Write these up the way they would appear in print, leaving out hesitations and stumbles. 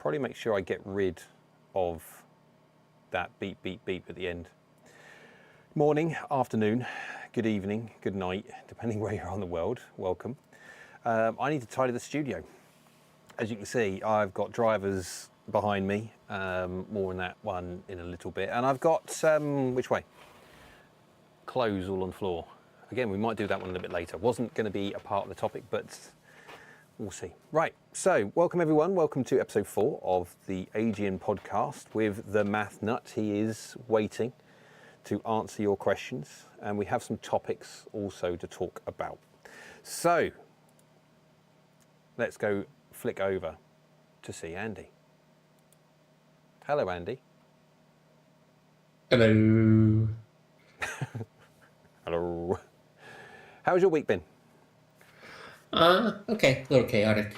probably make sure I get rid of that beep, beep, beep at the end. Morning, afternoon, good evening, good night, depending where you're on the world. Welcome. I need to tidy the studio. As you can see, I've got drivers behind me, more on that one in a little bit. And I've got, which way? Clothes all on the floor. Again, we might do that one a little bit later. Wasn't going to be a part of the topic, but we'll see. Right, so welcome everyone. Welcome to episode 4 of the AGN podcast with the Math Nut. He is waiting to answer your questions, and we have some topics also to talk about. So let's go flick over to see Andy. Hello, Andy. Hello. Hello. How's your week been? Okay, a little chaotic.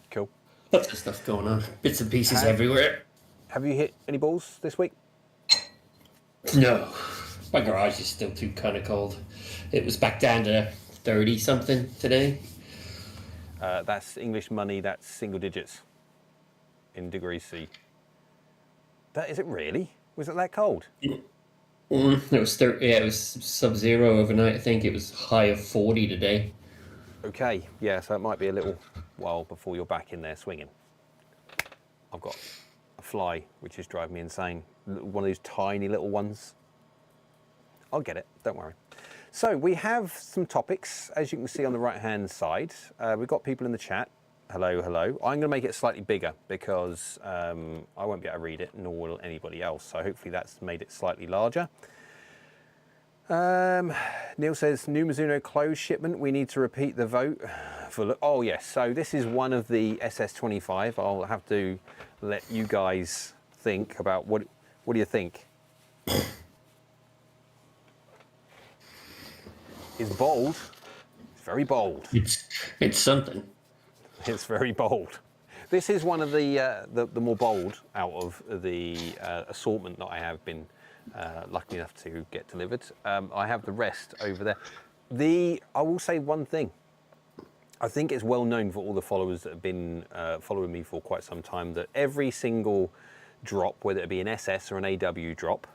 Cool. Lots of stuff going on. Bits and pieces everywhere. Have you hit any balls this week? No. My garage is still too kind of cold. It was back down to 30 something today. That's English money, that's single digits in degrees C. That, is it really? Was it that cold? It was 30, yeah, it was sub-zero overnight. I think it was high of 40 today. Okay, yeah, so it might be a little while before you're back in there swinging. I've got a fly, which is driving me insane. One of those tiny little ones. I'll get it, don't worry. So we have some topics, as you can see on the right-hand side. We've got people in the chat. Hello, hello. I'm going to make it slightly bigger because I won't be able to read it, nor will anybody else. So hopefully that's made it slightly larger. Neil says, new Mizuno clothes shipment. We need to repeat the vote for. Oh yes. So this is one of the SS25. I'll have to let you guys think about what do you think? It's bold. It's very bold. It's something. It's very bold. This is one of the more bold out of the assortment that I have been lucky enough to get delivered. I have the rest over there. I will say one thing. I think it's well known for all the followers that have been following me for quite some time that every single drop, whether it be an SS or an AW drop,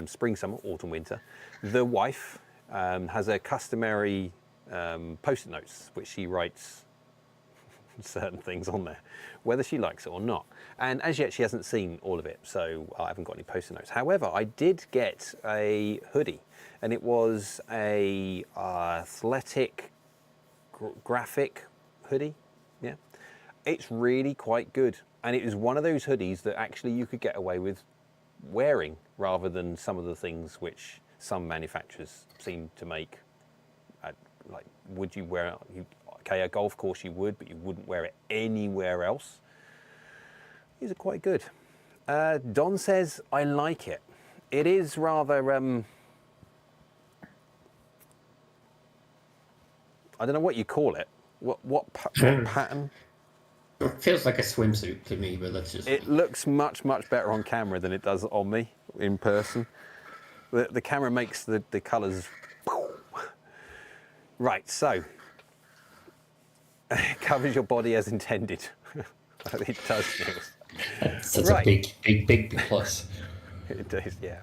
spring, summer, autumn, winter, the wife has a customary post-it notes which she writes certain things on there, whether she likes it or not. And as yet she hasn't seen all of it, so I haven't got any post-it notes. However, I did get a hoodie, and it was a athletic graphic hoodie. Yeah, it's really quite good, and it was one of those hoodies that actually you could get away with wearing rather than some of the things which some manufacturers seem to make. Like, would you wear it? Okay, a golf course you would, but you wouldn't wear it anywhere else. These are quite good. Don says, I like it. It is rather, I don't know what you call it. What pattern? It feels like a swimsuit to me, but that's just... It looks much, much better on camera than it does on me in person. The camera makes the colours... Right, so... It covers your body as intended. It does, That's right. A big plus. It does, yeah.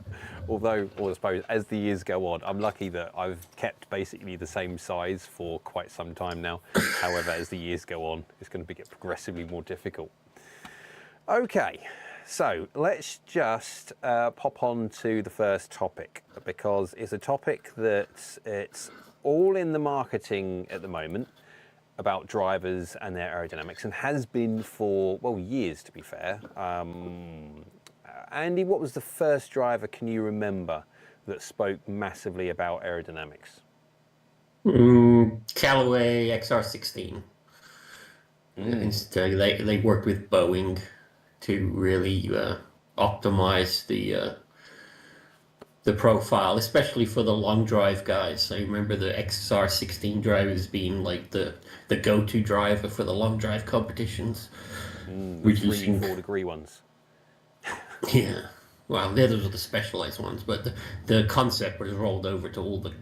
Although, I suppose, as the years go on, I'm lucky that I've kept basically the same size for quite some time now. However, as the years go on, it's going to get progressively more difficult. Okay, so let's just pop on to the first topic, because it's a topic that it's all in the marketing at the moment, about drivers and their aerodynamics, and has been for, well, years to be fair. Andy, what was the first driver, can you remember, that spoke massively about aerodynamics? Callaway XR16. They worked with Boeing to really optimize the profile, especially for the long drive guys. I remember the XR16 drivers being like the go-to driver for the long drive competitions. Reducing 3-4 degree ones. Yeah, well, those were the specialized ones, but the concept was rolled over to all the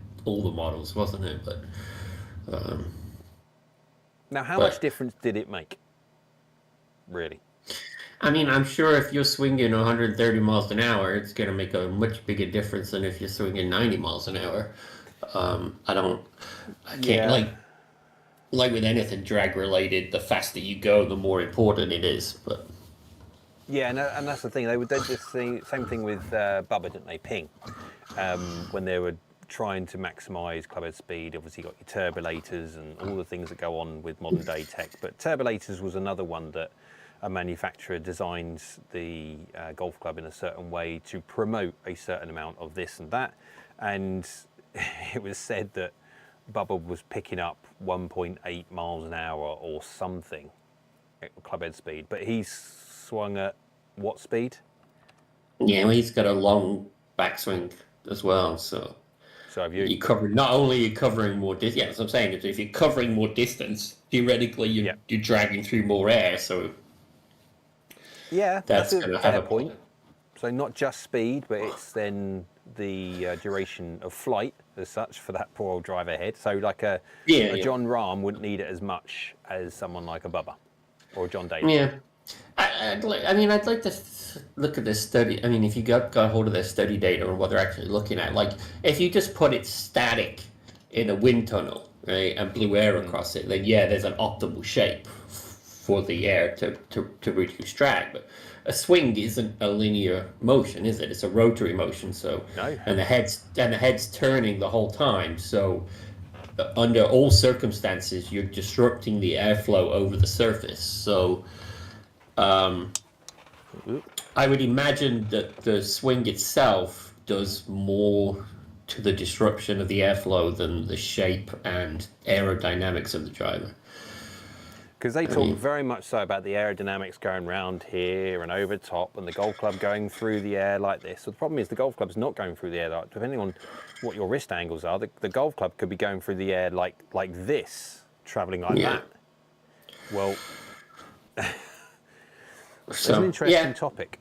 models, wasn't it? But now, how much difference did it make? really. I mean, I'm sure if you're swinging 130 miles an hour, it's going to make a much bigger difference than if you're swinging 90 miles an hour. I can't, Yeah. like with anything drag related, the faster you go, the more important it is. But Yeah, and that's the thing. They did this thing, same thing with Bubba, didn't they? Ping, when they were trying to maximise clubhead speed. Obviously, you got your turbulators and all the things that go on with modern day tech. But turbulators was another one that a manufacturer designs the golf club in a certain way to promote a certain amount of this and that. And it was said that Bubba was picking up 1.8 miles an hour or something at clubhead speed, but he swung at what speed? yeah, well, he's got a long backswing as well, so So have you you? cover not only are you covering more distance. Yeah, that's what I'm saying. If you're covering more distance, theoretically Yeah, you're dragging through more air, so yeah, that's that's a going to have fair a point. So not just speed, but it's then the duration of flight as such for that poor old driver head. So like a yeah. John Rahm wouldn't need it as much as someone like a Bubba or a John Daly. Yeah. I'd like to look at this study. I mean, if you got hold of their study data or what they're actually looking at, like if you just put it static in a wind tunnel, right, and blew air across it, then yeah, there's an optimal shape for the air to reduce drag. But a swing isn't a linear motion, is it? It's a rotary motion. So No. and the head's turning the whole time. So under all circumstances, you're disrupting the airflow over the surface. So I would imagine that the swing itself does more to the disruption of the airflow than the shape and aerodynamics of the driver. Because they talk very much so about the aerodynamics going round here and over top, and the golf club going through the air like this. So the problem is the golf club's not going through the air. Like, depending on what your wrist angles are, the golf club could be going through the air like this, travelling like that. Well, it's an interesting topic.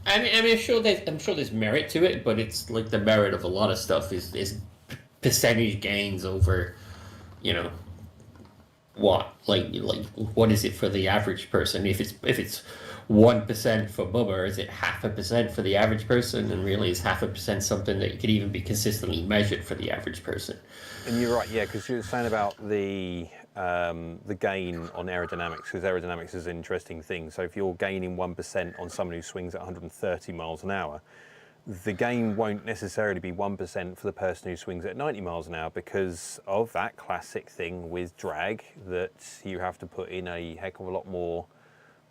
I mean, I'm sure there's merit to it, but it's like the merit of a lot of stuff is percentage gains over, what what is it for the average person? If it's 1% for Bubba, is it 0.5% for the average person? And really, is 0.5% something that could even be consistently measured for the average person? And you're right, yeah, because you were saying about the gain on aerodynamics, because aerodynamics is an interesting thing. So if you're gaining 1% on someone who swings at 130 miles an hour, the gain won't necessarily be 1% for the person who swings at 90 miles an hour because of that classic thing with drag that you have to put in a heck of a lot more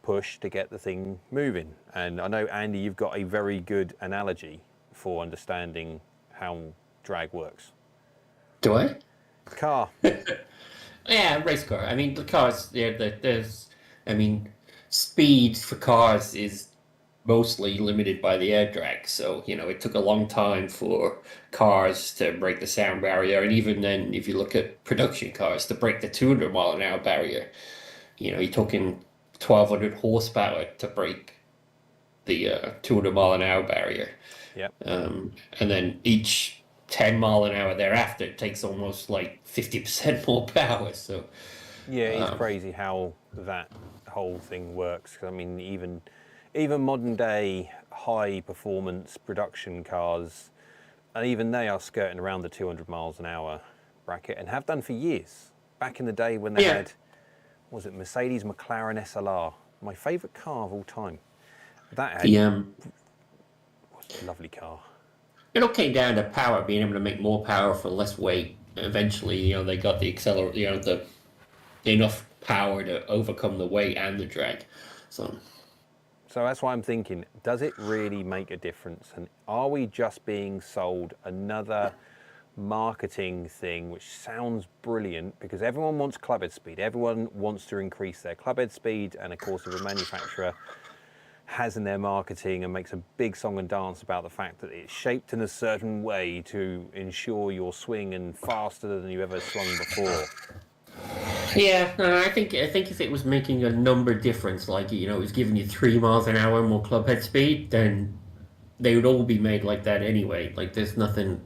push to get the thing moving. And I know, Andy, you've got a very good analogy for understanding how drag works. Do I? Car. Yeah, race car. I mean, the cars, speed for cars is mostly limited by the air drag. So, it took a long time for cars to break the sound barrier. And even then, if you look at production cars, to break the 200 mile an hour barrier, you're talking 1,200 horsepower to break the 200 mile an hour barrier. Yep. And then each 10 mile an hour thereafter, it takes almost like 50% more power. So yeah, it's crazy how that whole thing works. 'Cause, I mean, even modern day high performance production cars, and even they are skirting around the 200 miles an hour bracket and have done for years. Back in the day when they had, what was it, Mercedes McLaren SLR, my favourite car of all time. That had was a lovely car. It all came down to power, being able to make more power for less weight. Eventually, they got the the enough power to overcome the weight and the drag. So that's why I'm thinking, does it really make a difference? And are we just being sold another marketing thing, which sounds brilliant because everyone wants clubhead speed. Everyone wants to increase their clubhead speed. And of course, if a manufacturer has in their marketing and makes a big song and dance about the fact that it's shaped in a certain way to ensure you're swinging faster than you ever swung before. Yeah, I think if it was making a number difference, like it was giving you 3 miles an hour more clubhead speed, then they would all be made like that anyway. Like there's nothing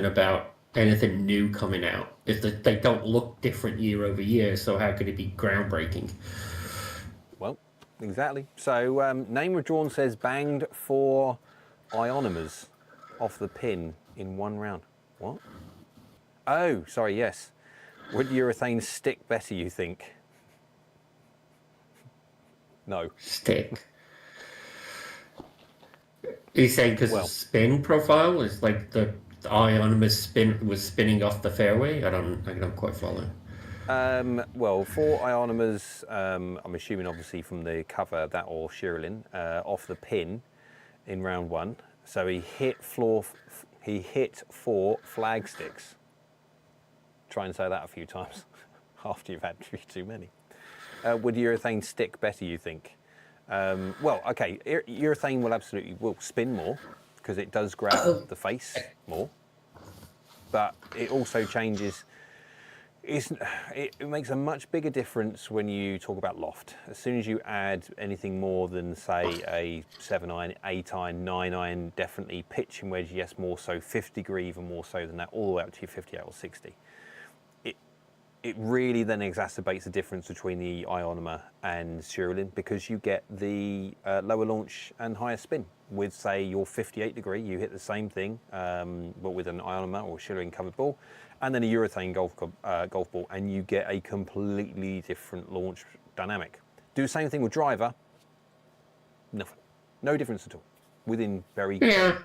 about anything new coming out. They don't look different year over year, so how could it be groundbreaking? Well, exactly. So name withdrawn says banged 4 ionomers off the pin in 1 round. What? Oh, sorry, yes. Would urethane stick better, you think? No. Stick. He's saying because the Well, spin profile is like the ionomous spin was spinning off the fairway. I don't quite follow. well, 4 ionomers, I'm assuming obviously from the cover, that or Sherilyn, off the pin in round 1. So he hit 4 flag sticks. Try and say that a few times after you've had too many. Would urethane stick better, you think? Well, okay, urethane will spin more because it does grab the face more, but it also changes. It makes a much bigger difference when you talk about loft. As soon as you add anything more than, say, a 7-iron, 8-iron, 9-iron, definitely pitching wedge, yes, more so, 50 degree, even more so than that, all the way up to your 58 or 60. It really then exacerbates the difference between the ionomer and Sherilyn because you get the lower launch and higher spin. With, say, your 58 degree, you hit the same thing, but with an ionomer or Sherilyn covered ball, and then a urethane golf ball, and you get a completely different launch dynamic. Do the same thing with driver, nothing. No difference at all, within very,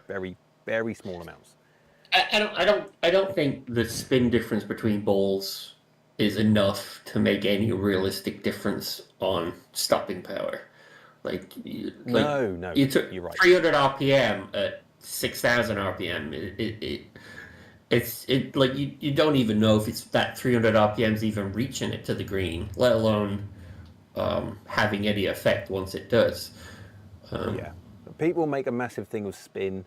very, very small amounts. I don't think the spin difference between balls is enough to make any realistic difference on stopping power. No, you took you're right. 300 RPM at 6,000 RPM. It's like you don't even know if it's that 300 RPMs even reaching it to the green, let alone having any effect once it does. Yeah, people make a massive thing of spin,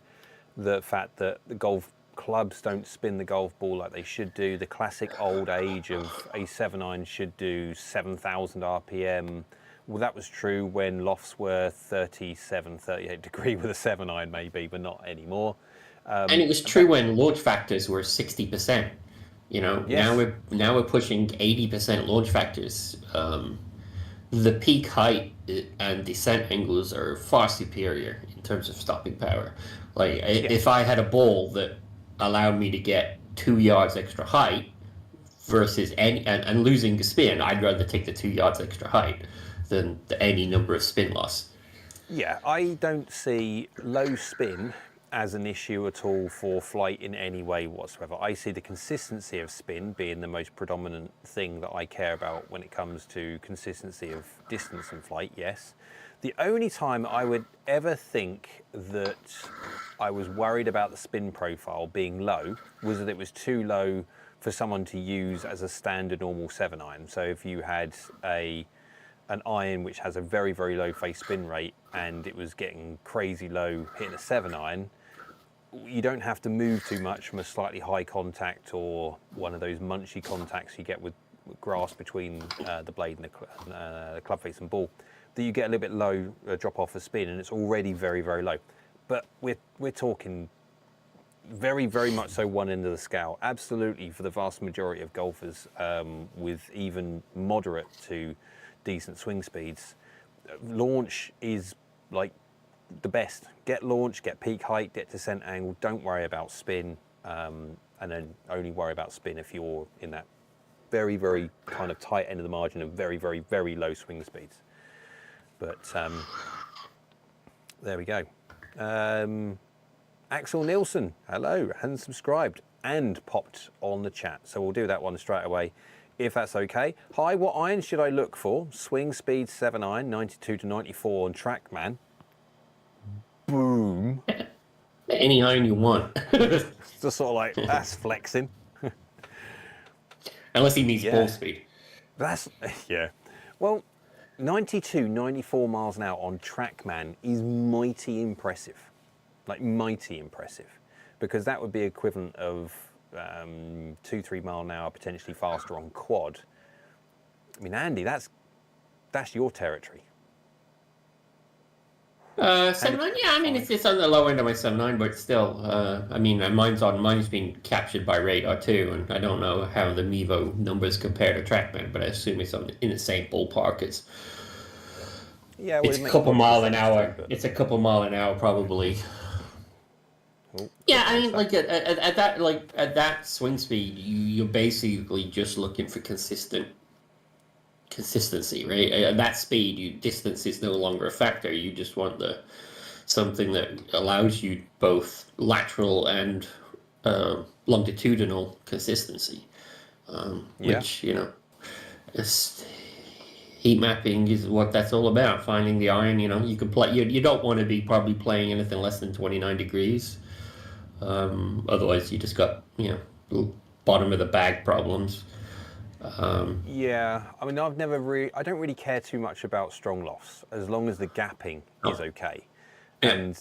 the fact that the golf clubs don't spin the golf ball like they should do. The classic old age of a 7-iron should do 7,000 RPM. Well, that was true when lofts were 37, 38 degree with a 7-iron maybe, but not anymore. And it was true when launch factors were 60%. You know, yes. now we're pushing 80% launch factors. The peak height and descent angles are far superior in terms of stopping power. Like if I had a ball that allowed me to get 2 yards extra height versus and losing the spin, I'd rather take the 2 yards extra height than any number of spin loss. Yeah, I don't see low spin as an issue at all for flight in any way whatsoever. I see the consistency of spin being the most predominant thing that I care about when it comes to consistency of distance in flight, yes. The only time I would ever think that I was worried about the spin profile being low was that it was too low for someone to use as a standard normal 7-iron. So if you had an iron which has a very, very low face spin rate and it was getting crazy low hitting a 7-iron, you don't have to move too much from a slightly high contact or one of those munchy contacts you get with grass between the blade and the club face and ball, that you get a little bit low drop off of spin and it's already very, very low. But we're talking very, very much so one end of the scale. Absolutely, for the vast majority of golfers with even moderate to decent swing speeds, launch is like the best. Get launch, get peak height, get descent angle. Don't worry about spin, and then only worry about spin if you're in that very, very kind of tight end of the margin of very, very, very low swing speeds. But there we go. Axel Nielsen, hello, hasn't subscribed and popped on the chat. So we'll do that one straight away, if that's okay. Hi, what iron should I look for? Swing speed 7-iron, 92 to 94 on TrackMan. Boom. Any iron you want. Just sort of like, that's flexing. Unless he needs ball speed. That's, yeah. Well, 92, 94 miles an hour on TrackMan is mighty impressive. Like mighty impressive. Because that would be equivalent of 2-3 mile an hour, potentially faster on quad. I mean, Andy, that's your territory. 7-9, yeah, I mean, it's on the low end of my 7-9, but still, I mean, mine's been captured by radar too, and I don't know how the Mevo numbers compare to TrackMan, but I assume it's in the same ballpark as Yeah, well, It's it a makes couple logical mile an sense hour. too, but It's a couple mile an hour probably. oh, Yeah, I nice mean, that. like at that swing speed, you're basically just looking for consistency, right? At that speed, distance is no longer a factor. You just want something that allows you both lateral and longitudinal consistency, Yeah, which is heat mapping is what that's all about. Finding the iron, you can play. You don't want to be probably playing anything less than 29 degrees. Otherwise, you just got bottom of the bag problems. yeah. I mean, I don't really care too much about strong lofts as long as the gapping is Oh, okay. yeah, And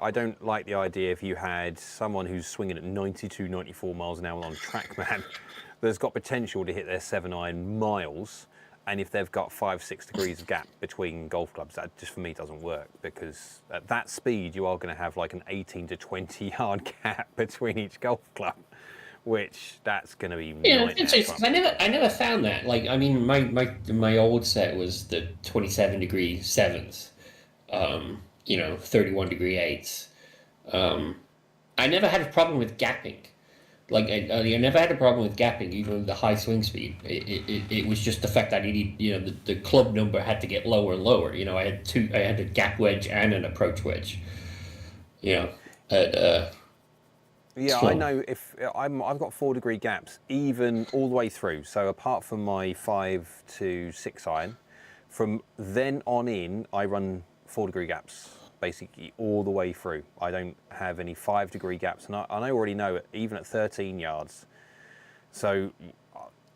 I don't like the idea if you had someone who's swinging at 92, 94 miles an hour on TrackMan that's got potential to hit their 7-iron miles, and if they've got 5-6 degrees of gap between golf clubs, that just for me doesn't work, because at that speed you are going to have like an 18 to 20 yard gap between each golf club, which that's going to be yeah. It's nightmare interesting trying 'cause to play. I never found that. Like, I mean, my old set was the 27-degree sevens. 31-degree eights. Um, I never had a problem with gapping. Like I never had a problem with gapping, even with the high swing speed. It was just the fact that I needed, the club number had to get lower and lower. I had a gap wedge and an approach wedge. You know, at Yeah, I well, know I've got 4 degree gaps even all the way through. So apart from my 5 to 6 iron, from then on in, I run 4 degree gaps basically all the way through. I don't have any 5 degree gaps, and I already know it even at 13 yards. So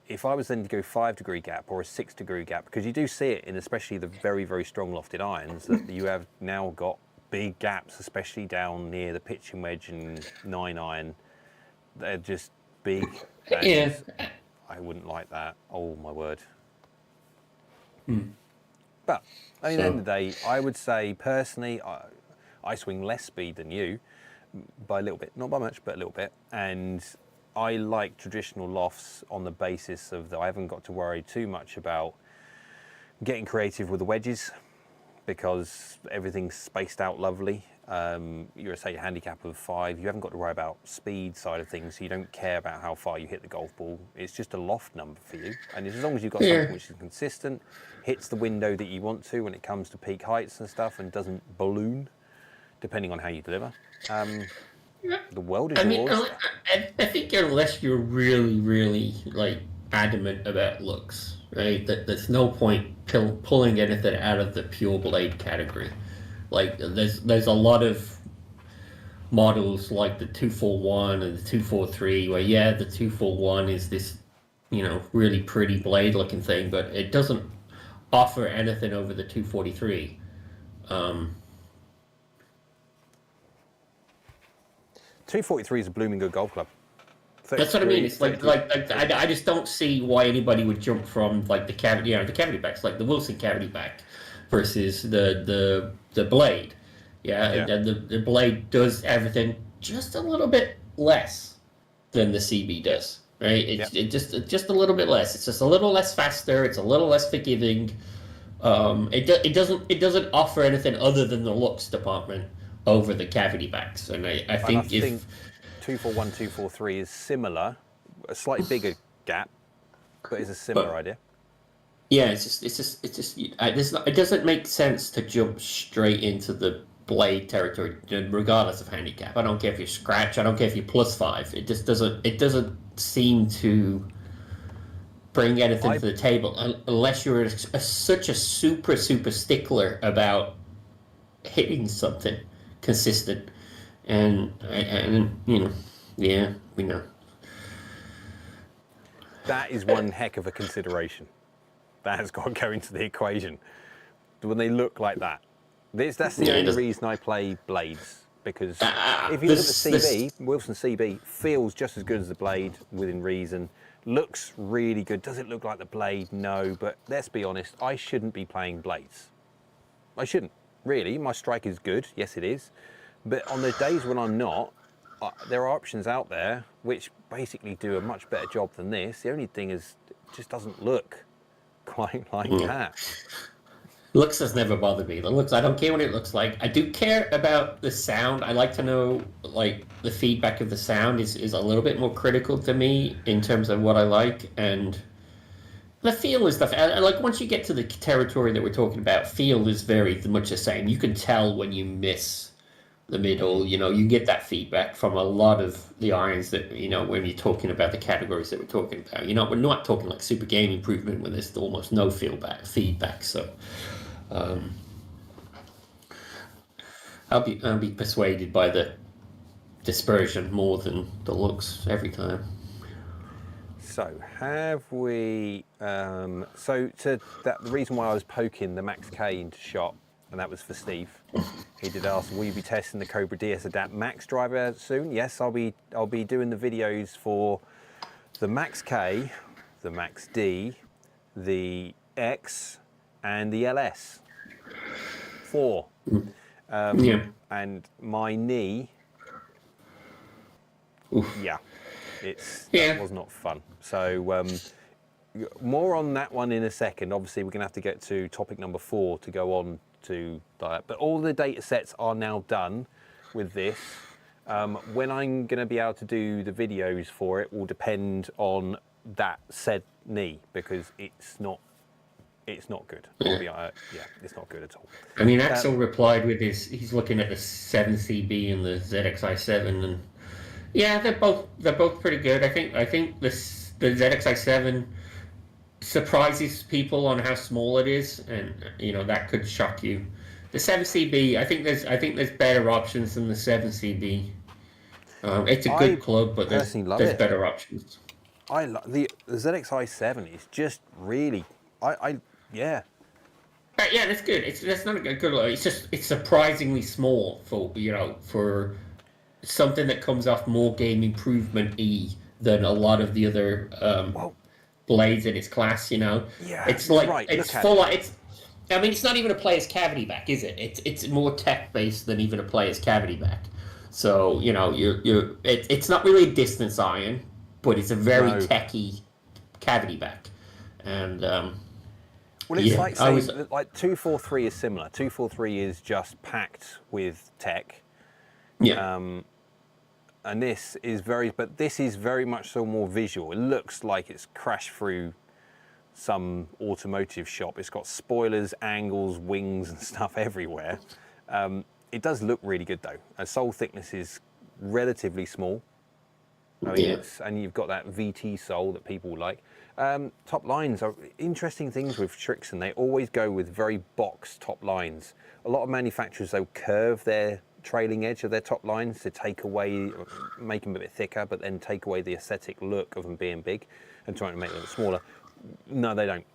if I was then to go 5 degree gap or a 6 degree gap, because you do see it in especially the very, very strong lofted irons, that you have now got big gaps, especially down near the pitching wedge and 9-iron. They're just big. That yeah. just, I wouldn't like that. Oh my word. Hmm. But at the end So of the day, I would say personally, I swing less speed than you by a little bit, not by much, but a little bit. And I like traditional lofts on the basis of that I haven't got to worry too much about getting creative with the wedges, because everything's spaced out lovely. You're a handicap of 5. You haven't got to worry about speed side of things, so you don't care about how far you hit the golf ball. It's just a loft number for you, and as long as you've got yeah. something which is consistent, hits the window that you want to when it comes to peak heights and stuff, and doesn't balloon depending on how you deliver, the world is I your mean, oyster. I think unless you're really, really like adamant about looks, right? There's no point pulling anything out of the pure blade category. Like there's a lot of models like the 241 and the 243 where the 241 is this really pretty blade looking thing, but it doesn't offer anything over the 243. Um, 243 is a blooming good golf club. That's what I mean. 33, It's like 32. I just don't see why anybody would jump from like the cavity backs, like the Wilson cavity back, versus the blade. Yeah, Yeah, and the blade does everything just a little bit less than the CB yeah, does. Right? yeah. It's just a little bit less. It's just a little less faster. It's a little less forgiving. It doesn't offer anything other than the looks department over the cavity backs. And I And I think think if 241, 243 is similar, a slightly bigger gap, but it's a similar but idea. yeah, it doesn't make sense to jump straight into the blade territory, regardless of handicap. I don't care if you scratch. I don't care if you +5. It just doesn't. It doesn't seem to bring anything I to the table unless you're such a super stickler about hitting something consistent. And yeah, we know. That is one heck of a consideration. That has got to go into the equation when they look like that. That's the Yeah, it only doesn't. reason I play blades, because if you look at the This CB, Wilson CB feels just as good as the blade within reason. Looks really good. Does it look like the blade? No, but let's be honest, I shouldn't be playing blades. I shouldn't, really. My strike is good, yes it is. But on the days when I'm not, there are options out there which basically do a much better job than this. The only thing is, it just doesn't look quite like yeah. that. Looks has never bothered me. The looks, I don't care what it looks like. I do care about the sound. I like to know, like, the feedback of the sound is a little bit more critical to me in terms of what I like. And the feel is stuff. Like, once you get to the territory that we're talking about, feel is very much the same. You can tell when you miss the middle. You know, you get that feedback from a lot of the irons that, you know, when you're talking about the categories that we're talking about. You know, we're not talking like super game improvement when there's almost no feedback. So um, I'll be persuaded by the dispersion more than the looks every time. So have we? The reason why I was poking the Max K into shot, and that was for Steve. He did ask, "Will you be testing the Cobra DS Adapt Max driver soon?" Yes, I'll be doing the videos for the Max K, the Max D, the X, and the LS. 4. Yeah. And my knee. Oof. Yeah. That was not fun. So more on that one in a second. Obviously, we're going to have to get to topic number 4 to go on to that. But all the data sets are now done with this. When I'm going to be able to do the videos for it will depend on that said knee, because it's not good. Yeah, it's not good at all. I mean, Axel replied with he's looking at the 7CB and the ZXi7, and yeah, they're both pretty good. I think the ZXi7 surprises people on how small it is, and you know that could shock you. The 7CB, I think there's better options than the 7CB. It's a good club, but there's better options. The ZXi7 is just really, yeah. Yeah, that's good. That's not a good. It's surprisingly small for something that comes off more game improvement than a lot of the other blades in its class. You know, yeah, it's like right. it's full. I mean, it's not even a player's cavity back, is it? It's more tech based than even a player's cavity back. So you know, it's not really a distance iron, but it's a very techy cavity back, and. Well, it's like saying like 243 is similar. 243 is just packed with tech. Yeah. And this is very much so more visual. It looks like it's crashed through some automotive shop. It's got spoilers, angles, wings, and stuff everywhere. It does look really good though. A sole thickness is relatively small. I mean, and you've got that VT sole that people like. Top lines are interesting things with Srixon. They always go with very box top lines. A lot of manufacturers, they'll curve their trailing edge of their top lines to make them a bit thicker, but then take away the aesthetic look of them being big and trying to make them smaller. No, they don't.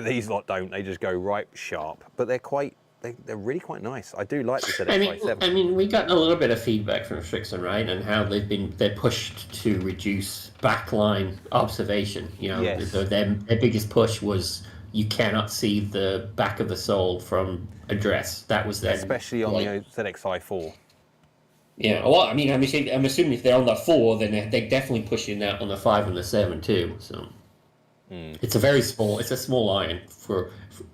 These lot don't. They just go right sharp. But they're really quite nice. I do like the ZXi7. I mean, we got a little bit of feedback from Srixon, right, and how they're pushed to reduce backline observation. You know, their biggest push was you cannot see the back of the sole from address. That was their especially on the ZXi4. Yeah, well, I mean, I'm assuming if they're on the 4, then they're definitely pushing that on the 5 and the 7 too. So it's a small iron for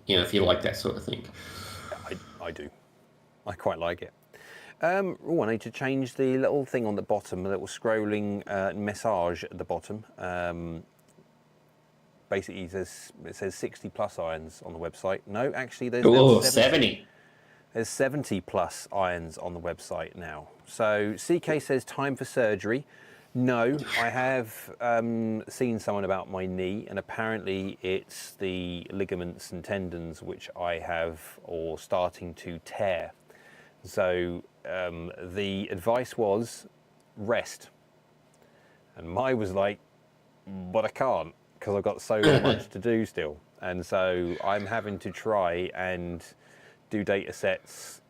if you like that sort of thing. I do. I quite like it. I need to change the little thing on the bottom, the little scrolling message at the bottom. Basically, it says 60 plus irons on the website. No, actually, there's 70. There's 70 plus irons on the website now. So CK says time for surgery. No, I have seen someone about my knee, and apparently it's the ligaments and tendons which I have or starting to tear. So the advice was rest. And mine was like, but I can't because I've got so much to do still. And so I'm having to try and do data sets,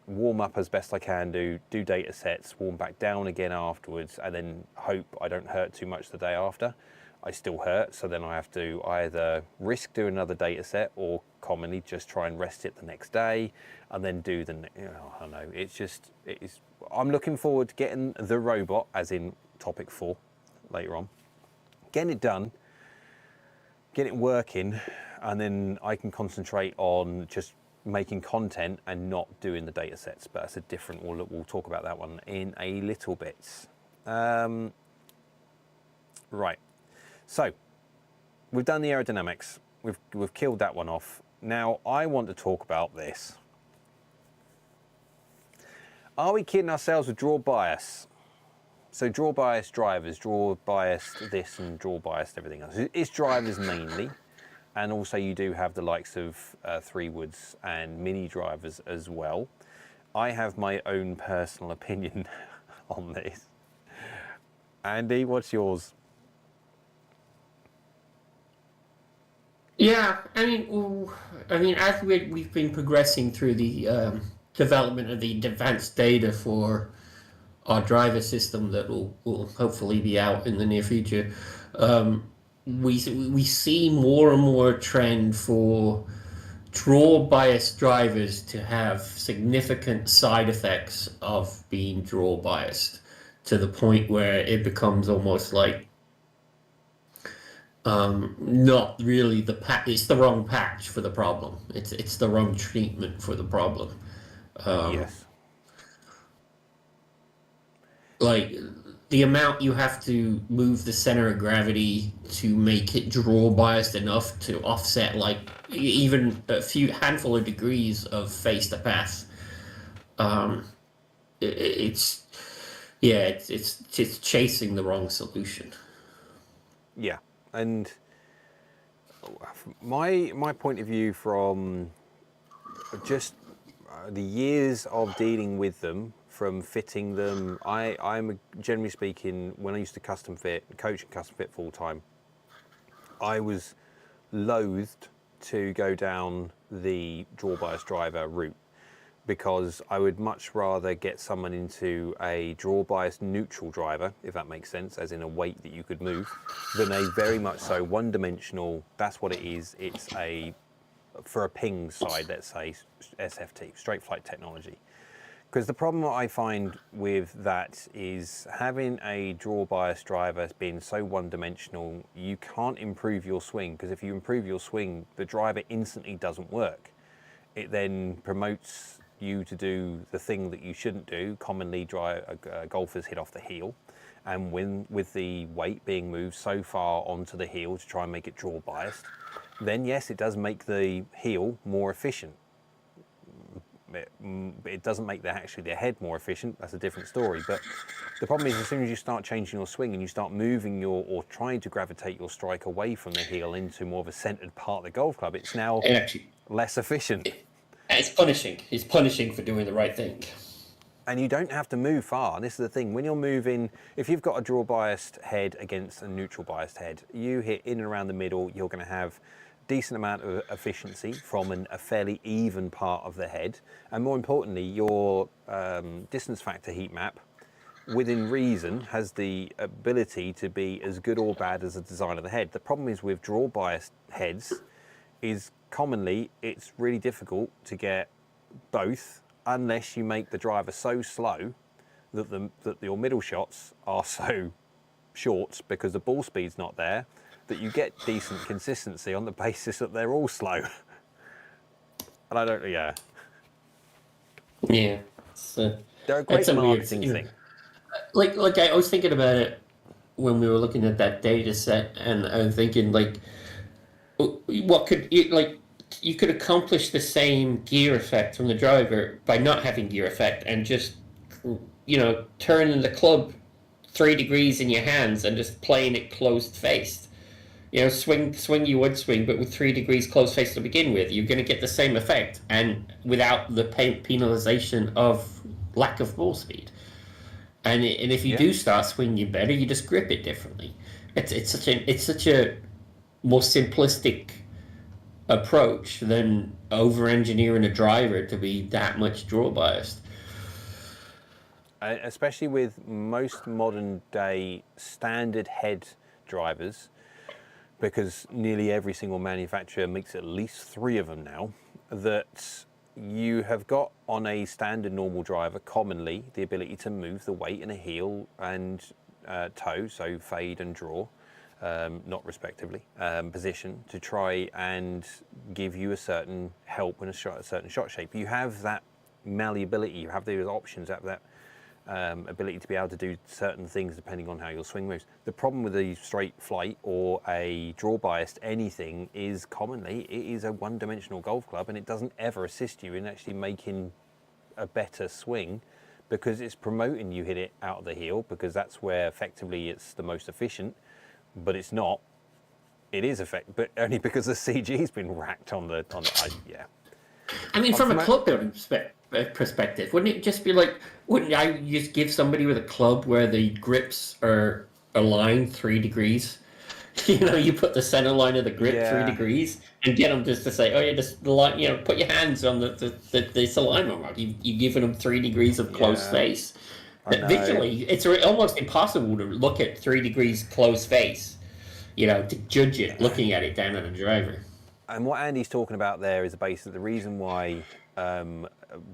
warm up as best I can do data sets, warm back down again afterwards, and then hope I don't hurt too much the day after. I still hurt, so then I have to either risk doing another data set or commonly just try and rest it the next day and then do I don't know, I'm looking forward to getting the robot, as in topic 4 later on, getting it done, getting it working, and then I can concentrate on just making content and not doing the data sets. But that's a different, we'll talk about that one in a little bit. Right, so we've done the aerodynamics, we've killed that one off. Now I want to talk about this. Are we kidding ourselves with draw bias? So draw bias drivers, draw bias this and draw bias everything else. It's drivers mainly, and also you do have the likes of 3-woods and mini drivers as well. I have my own personal opinion on this. Andy, what's yours? Yeah, I mean, as we've been progressing through the development of the advanced data for our driver system that will hopefully be out in the near future, we see more and more trend for draw biased drivers to have significant side effects of being draw biased, to the point where it becomes almost like not really the patch. It's the wrong patch for the problem. It's the wrong treatment for the problem. Yes. Like the amount you have to move the center of gravity to make it draw biased enough to offset like even a handful of degrees of face to path. It's chasing the wrong solution. Yeah, and my point of view from just the years of dealing with them, from fitting them, I'm generally speaking, when I used to custom fit, coach and custom fit full time, I was loathed to go down the draw bias driver route, because I would much rather get someone into a draw bias neutral driver, if that makes sense, as in a weight that you could move, than a very much so one-dimensional. That's what it is. It's for a ping side, let's say SFT, straight flight technology. Because the problem that I find with that is having a draw bias driver being so one-dimensional, you can't improve your swing, because if you improve your swing, the driver instantly doesn't work. It then promotes you to do the thing that you shouldn't do. Commonly, golfers hit off the heel, and with the weight being moved so far onto the heel to try and make it draw biased, then yes, it does make the heel more efficient. It doesn't make the head more efficient. That's a different story. But the problem is, as soon as you start changing your swing and you start moving or trying to gravitate your strike away from the heel into more of a centered part of the golf club, it's now less efficient. It's punishing. It's punishing for doing the right thing. And you don't have to move far. And this is the thing, when you're moving, if you've got a draw biased head against a neutral biased head, you hit in and around the middle, you're going to have decent amount of efficiency from a fairly even part of the head, and more importantly, your distance factor heat map, within reason, has the ability to be as good or bad as the design of the head. The problem is with draw biased heads is commonly it's really difficult to get both, unless you make the driver so slow that your middle shots are so short because the ball speed's not there, that you get decent consistency on the basis that they're all slow. And I don't, yeah. Yeah. They're a great marketing thing. Like I was thinking about it when we were looking at that data set, and I'm thinking like, what could you could accomplish the same gear effect from the driver by not having gear effect and just, turning the club 3 degrees in your hands and just playing it closed faced. Swing you would swing, but with 3 degrees closed face to begin with, you're going to get the same effect, and without the penalization of lack of ball speed. And if you do start swinging better, you just grip it differently. It's such a more simplistic approach than over-engineering a driver to be that much draw biased. Especially with most modern day standard head drivers, because nearly every single manufacturer makes at least 3 of them now, that you have got on a standard normal driver commonly the ability to move the weight in a heel and toe, so fade and draw, not respectively, position to try and give you a certain help and a certain shot shape. You have that malleability, you have those options, that ability to be able to do certain things depending on how your swing moves. The problem with a straight flight or a draw biased anything is commonly it is a one-dimensional golf club, and it doesn't ever assist you in actually making a better swing, because it's promoting you hit it out of the heel, because that's where effectively it's the most efficient, but it's not. It is effective, but only because the CG's been racked on the yeah. I mean, from a club building perspective, wouldn't it just be like, wouldn't I just give somebody with a club where the grips are aligned 3 degrees? You know, you put the center line of the grip 3 degrees and get them just to say, oh yeah, just the line, you know, put your hands on this alignment rod. You've given them 3 degrees of close face. Visually, it's almost impossible to look at 3 degrees close face, you know, to judge it looking at it down at a driver. And what Andy's talking about there is basically the reason why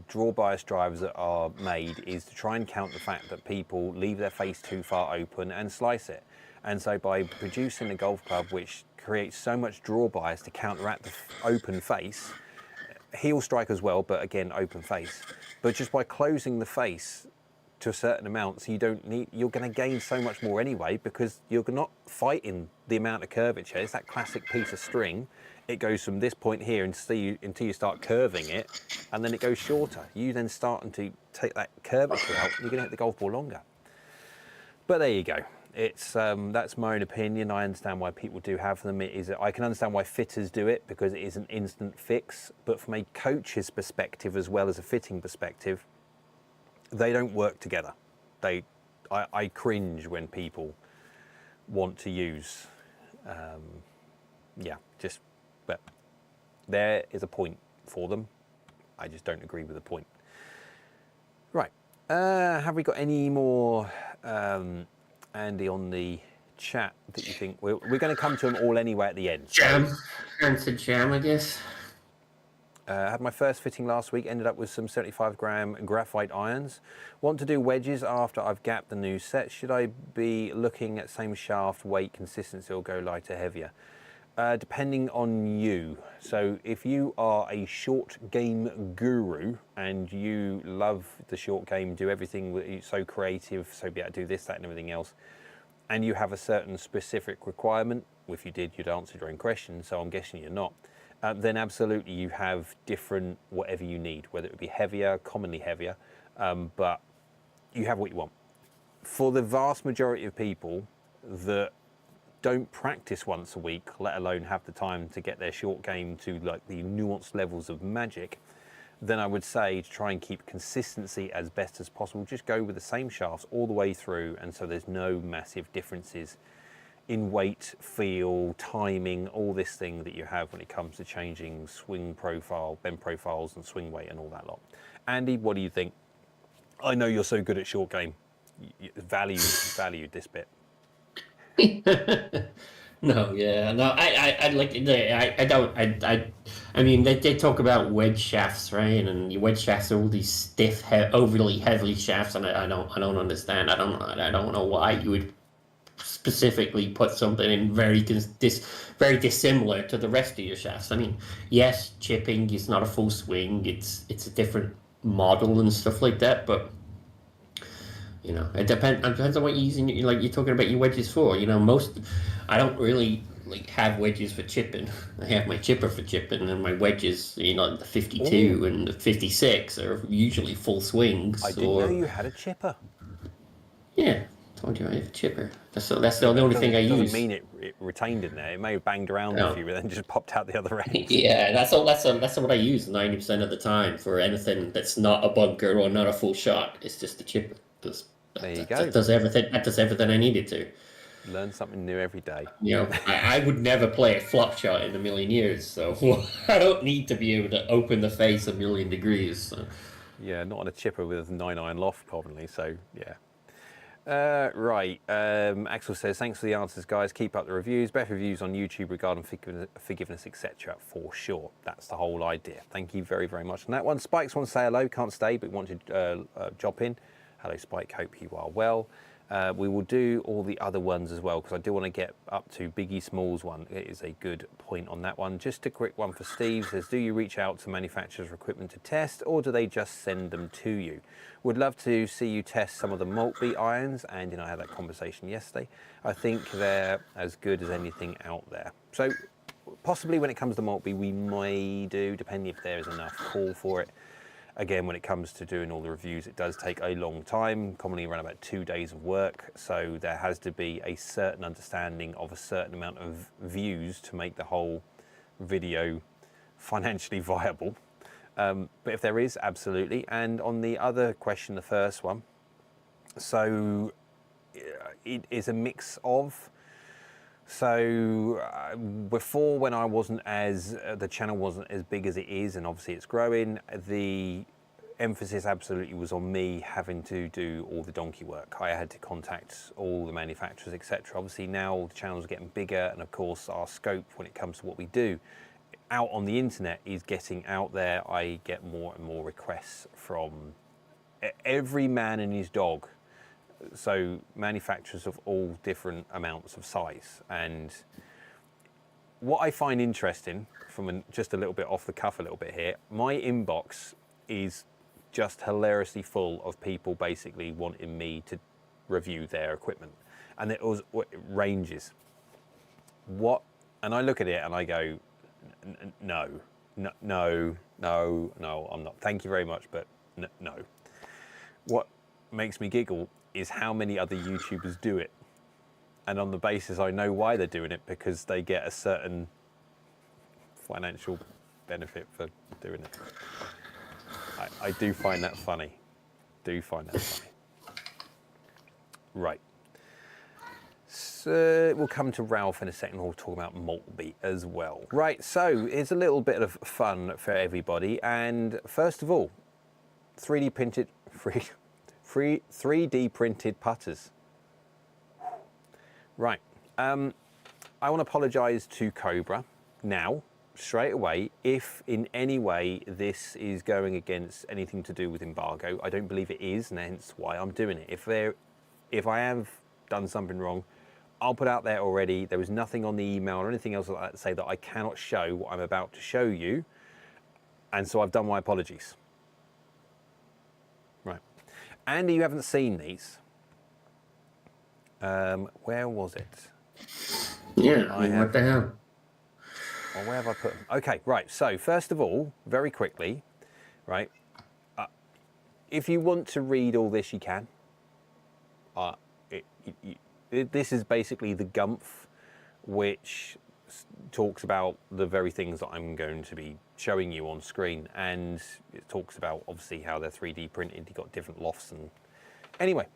draw bias drivers are made is to try and count the fact that people leave their face too far open and slice it. And so by producing a golf club which creates so much draw bias to counteract the open face, heel strike as well, but again, open face. But just by closing the face to a certain amount, so you're going to gain so much more anyway, because you're not fighting the amount of curvature. It's that classic piece of string. It goes from this point here until you start curving it, and then it goes shorter. You then starting to take that curvature out, you're going to hit the golf ball longer. But there you go. It's that's my own opinion. I understand why people do have them. I can understand why fitters do it, because it is an instant fix. But from a coach's perspective as well as a fitting perspective, they don't work together. I cringe when people want to use, but there is a point for them. I just don't agree with the point. Right, have we got any more, Andy, on the chat that you think we're going to come to them all anyway at the end? Jam, answer jam, I guess. I had my first fitting last week, ended up with some 75-gram graphite irons. Want to do wedges after I've gapped the new set. Should I be looking at same shaft, weight, consistency, or go lighter, heavier? Depending on you. So if you are a short game guru and you love the short game, do everything so creative, so be able to do this, that, and everything else, and you have a certain specific requirement, if you did, you'd answer your own question, so I'm guessing you're not. Then absolutely you have different whatever you need, whether it would be heavier, commonly heavier, but you have what you want. For the vast majority of people that don't practice once a week, let alone have the time to get their short game to like the nuanced levels of magic, then I would say to try and keep consistency as best as possible. Just go with the same shafts all the way through, and so there's no massive differences in weight, feel, timing, all this thing that you have when it comes to changing swing profile, bend profiles, and swing weight and all that lot. Andy, what do you think? I know you're so good at short game. Valued this bit. No, yeah, no, I like, I mean, they talk about wedge shafts, right? And your wedge shafts are all these stiff, overly heavy shafts, and I don't understand. I don't know why you would specifically put something in very dissimilar to the rest of your shafts. I mean, yes, chipping is not a full swing. It's a different model and stuff like that, but you know, it depends on what you're using. Like you're talking about your wedges for. You know, I don't really like have wedges for chipping. I have my chipper for chipping, and my wedges, you know, the 52 and the 56 are usually full swings. I didn't know you had a chipper. Yeah. Told you I have a chipper. That's the only thing I use. Doesn't mean it retained in there. It may have banged around a few, but then just popped out the other end. Yeah, that's what I use 90% of the time for anything that's not a bunker or not a full shot. It's just the chipper. There you go. That does everything. That does everything I need it to. Learn something new every day. You know, I would never play a flop shot in a million years, so I don't need to be able to open the face a million degrees. So. Yeah, not on a chipper with a 9-iron loft, probably. So yeah. Right, Axel says, thanks for the answers, guys. Keep up the reviews. Better reviews on YouTube regarding forgiveness, etc. for sure. That's the whole idea. Thank you very, very much on that one. Spikes wants to say hello, can't stay, but wanted to drop in. Hello, Spike. Hope you are well. We will do all the other ones as well, because I do want to get up to Biggie Smalls one. It is a good point on that one. Just a quick one for Steve. Says, do you reach out to manufacturers for equipment to test, or do they just send them to you? Would love to see you test some of the multi irons, and I had that conversation yesterday. I think they're as good as anything out there. So possibly when it comes to multi, we may do, depending if there is enough call for it. Again, when it comes to doing all the reviews, it does take a long time, commonly around about 2 days of work. So there has to be a certain understanding of a certain amount of views to make the whole video financially viable. But if there is, absolutely. And on the other question, the first one, so it is a mix of. So before, when I wasn't as, the channel wasn't as big as it is, and obviously it's growing, the emphasis absolutely was on me having to do all the donkey work. I had to contact all the manufacturers, etc. Obviously now the channel's getting bigger, and of course our scope when it comes to what we do out on the internet is getting out there. I get more and more requests from every man and his dog. So manufacturers of all different amounts of size. And what I find interesting, from just a little bit off the cuff a little bit here, my inbox is just hilariously full of people basically wanting me to review their equipment. And it ranges. And I look at it and I go, no, I'm not. Thank you very much, but no. What makes me giggle is how many other YouTubers do it. And on the basis I know why they're doing it, because they get a certain financial benefit for doing it. I do find that funny. Right. So we'll come to Ralph in a second. We'll talk about Maltby as well. Right, so here's a little bit of fun for everybody. And first of all, 3D printed putters. Right, I want to apologise to Cobra now, straight away, if in any way this is going against anything to do with embargo. I don't believe it is, and hence why I'm doing it. If I have done something wrong, I'll put out there already. There was nothing on the email or anything else like that to say that I cannot show what I'm about to show you, and so I've done my apologies. Right. Andy, you haven't seen these. Where was it? Yeah, what the hell? Well, where have I put them? Okay, right. So first of all, very quickly, right? If you want to read all this, you can. This is basically the Gumph, which talks about the very things that I'm going to be showing you on screen, and it talks about obviously how they're 3D printed. You've got different lofts, and anyway,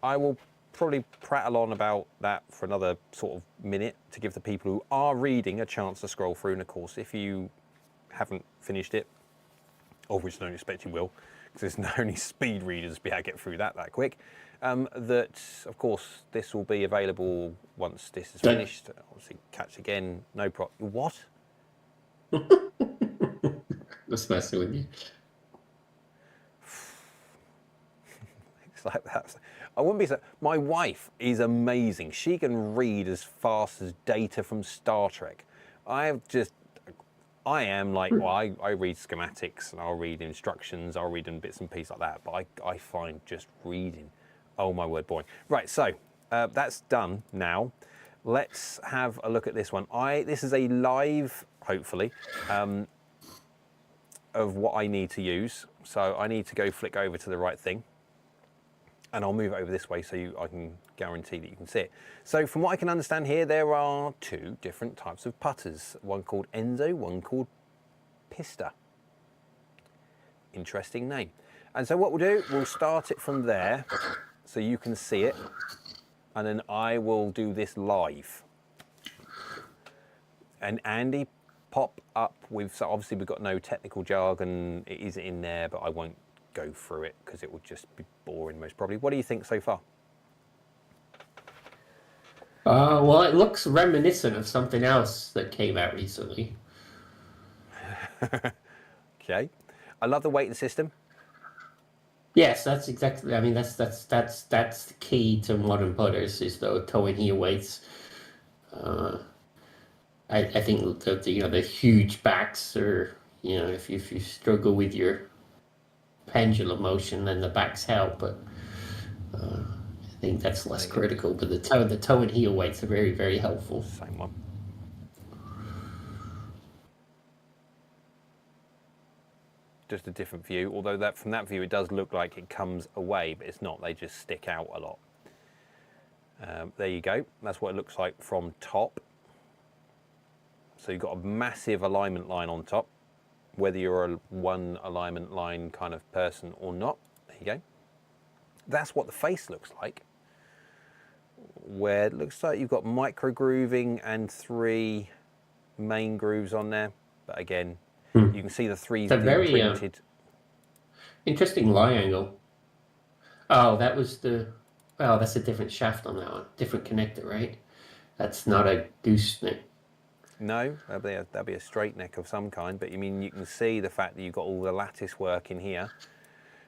I will probably prattle on about that for another sort of minute to give the people who are reading a chance to scroll through. And of course, if you haven't finished it, of which I don't expect you will, because there's no only speed readers to be able to get through that quick, that of course this will be available once this is finished. Obviously, catch again, no problem. What? Just messing with you. It's like that. I wouldn't be so. My wife is amazing. She can read as fast as Data from Star Trek. I am like, well, I read schematics and I'll read instructions, I'll read in bits and pieces like that, but I find just reading, oh my word, boring. Right, so that's done now. Let's have a look at this one. This is a live, hopefully, of what I need to use. So I need to go flick over to the right thing. And I'll move it over this way so I can guarantee that you can see it. So from what I can understand here, there are two different types of putters. One called Enzo, one called Pista. Interesting name. And so what we'll do, we'll start it from there so you can see it. And then I will do this live. And Andy, pop up with, so obviously we've got no technical jargon. It is in there, but I won't go through it because it would just be boring most probably. What do you think so far? Well, it looks reminiscent of something else that came out recently. Okay. I love the weighting system. Yes, that's exactly. I mean, that's the key to modern putters is the toe and heel weights. Uh, I think the huge backs are, if you struggle with your pendulum motion, then the backs help. But I think that's less There you go. critical. But the toe and heel weights are very, very helpful. Same one. Just a different view, although that from that view it does look like it comes away, but it's not. They just stick out a lot. There you go. That's what it looks like from top. So you've got a massive alignment line on top, whether you're a one alignment line kind of person or not. There you go. That's what the face looks like, where it looks like you've got micro grooving and 3 main grooves on there. But again, you can see the 3's It's a very printed. interesting lie angle. Oh, that's a different shaft on that one. Different connector, right? That's not a gooseneck. No, that'd be a straight neck of some kind. But you can see the fact that you've got all the lattice work in here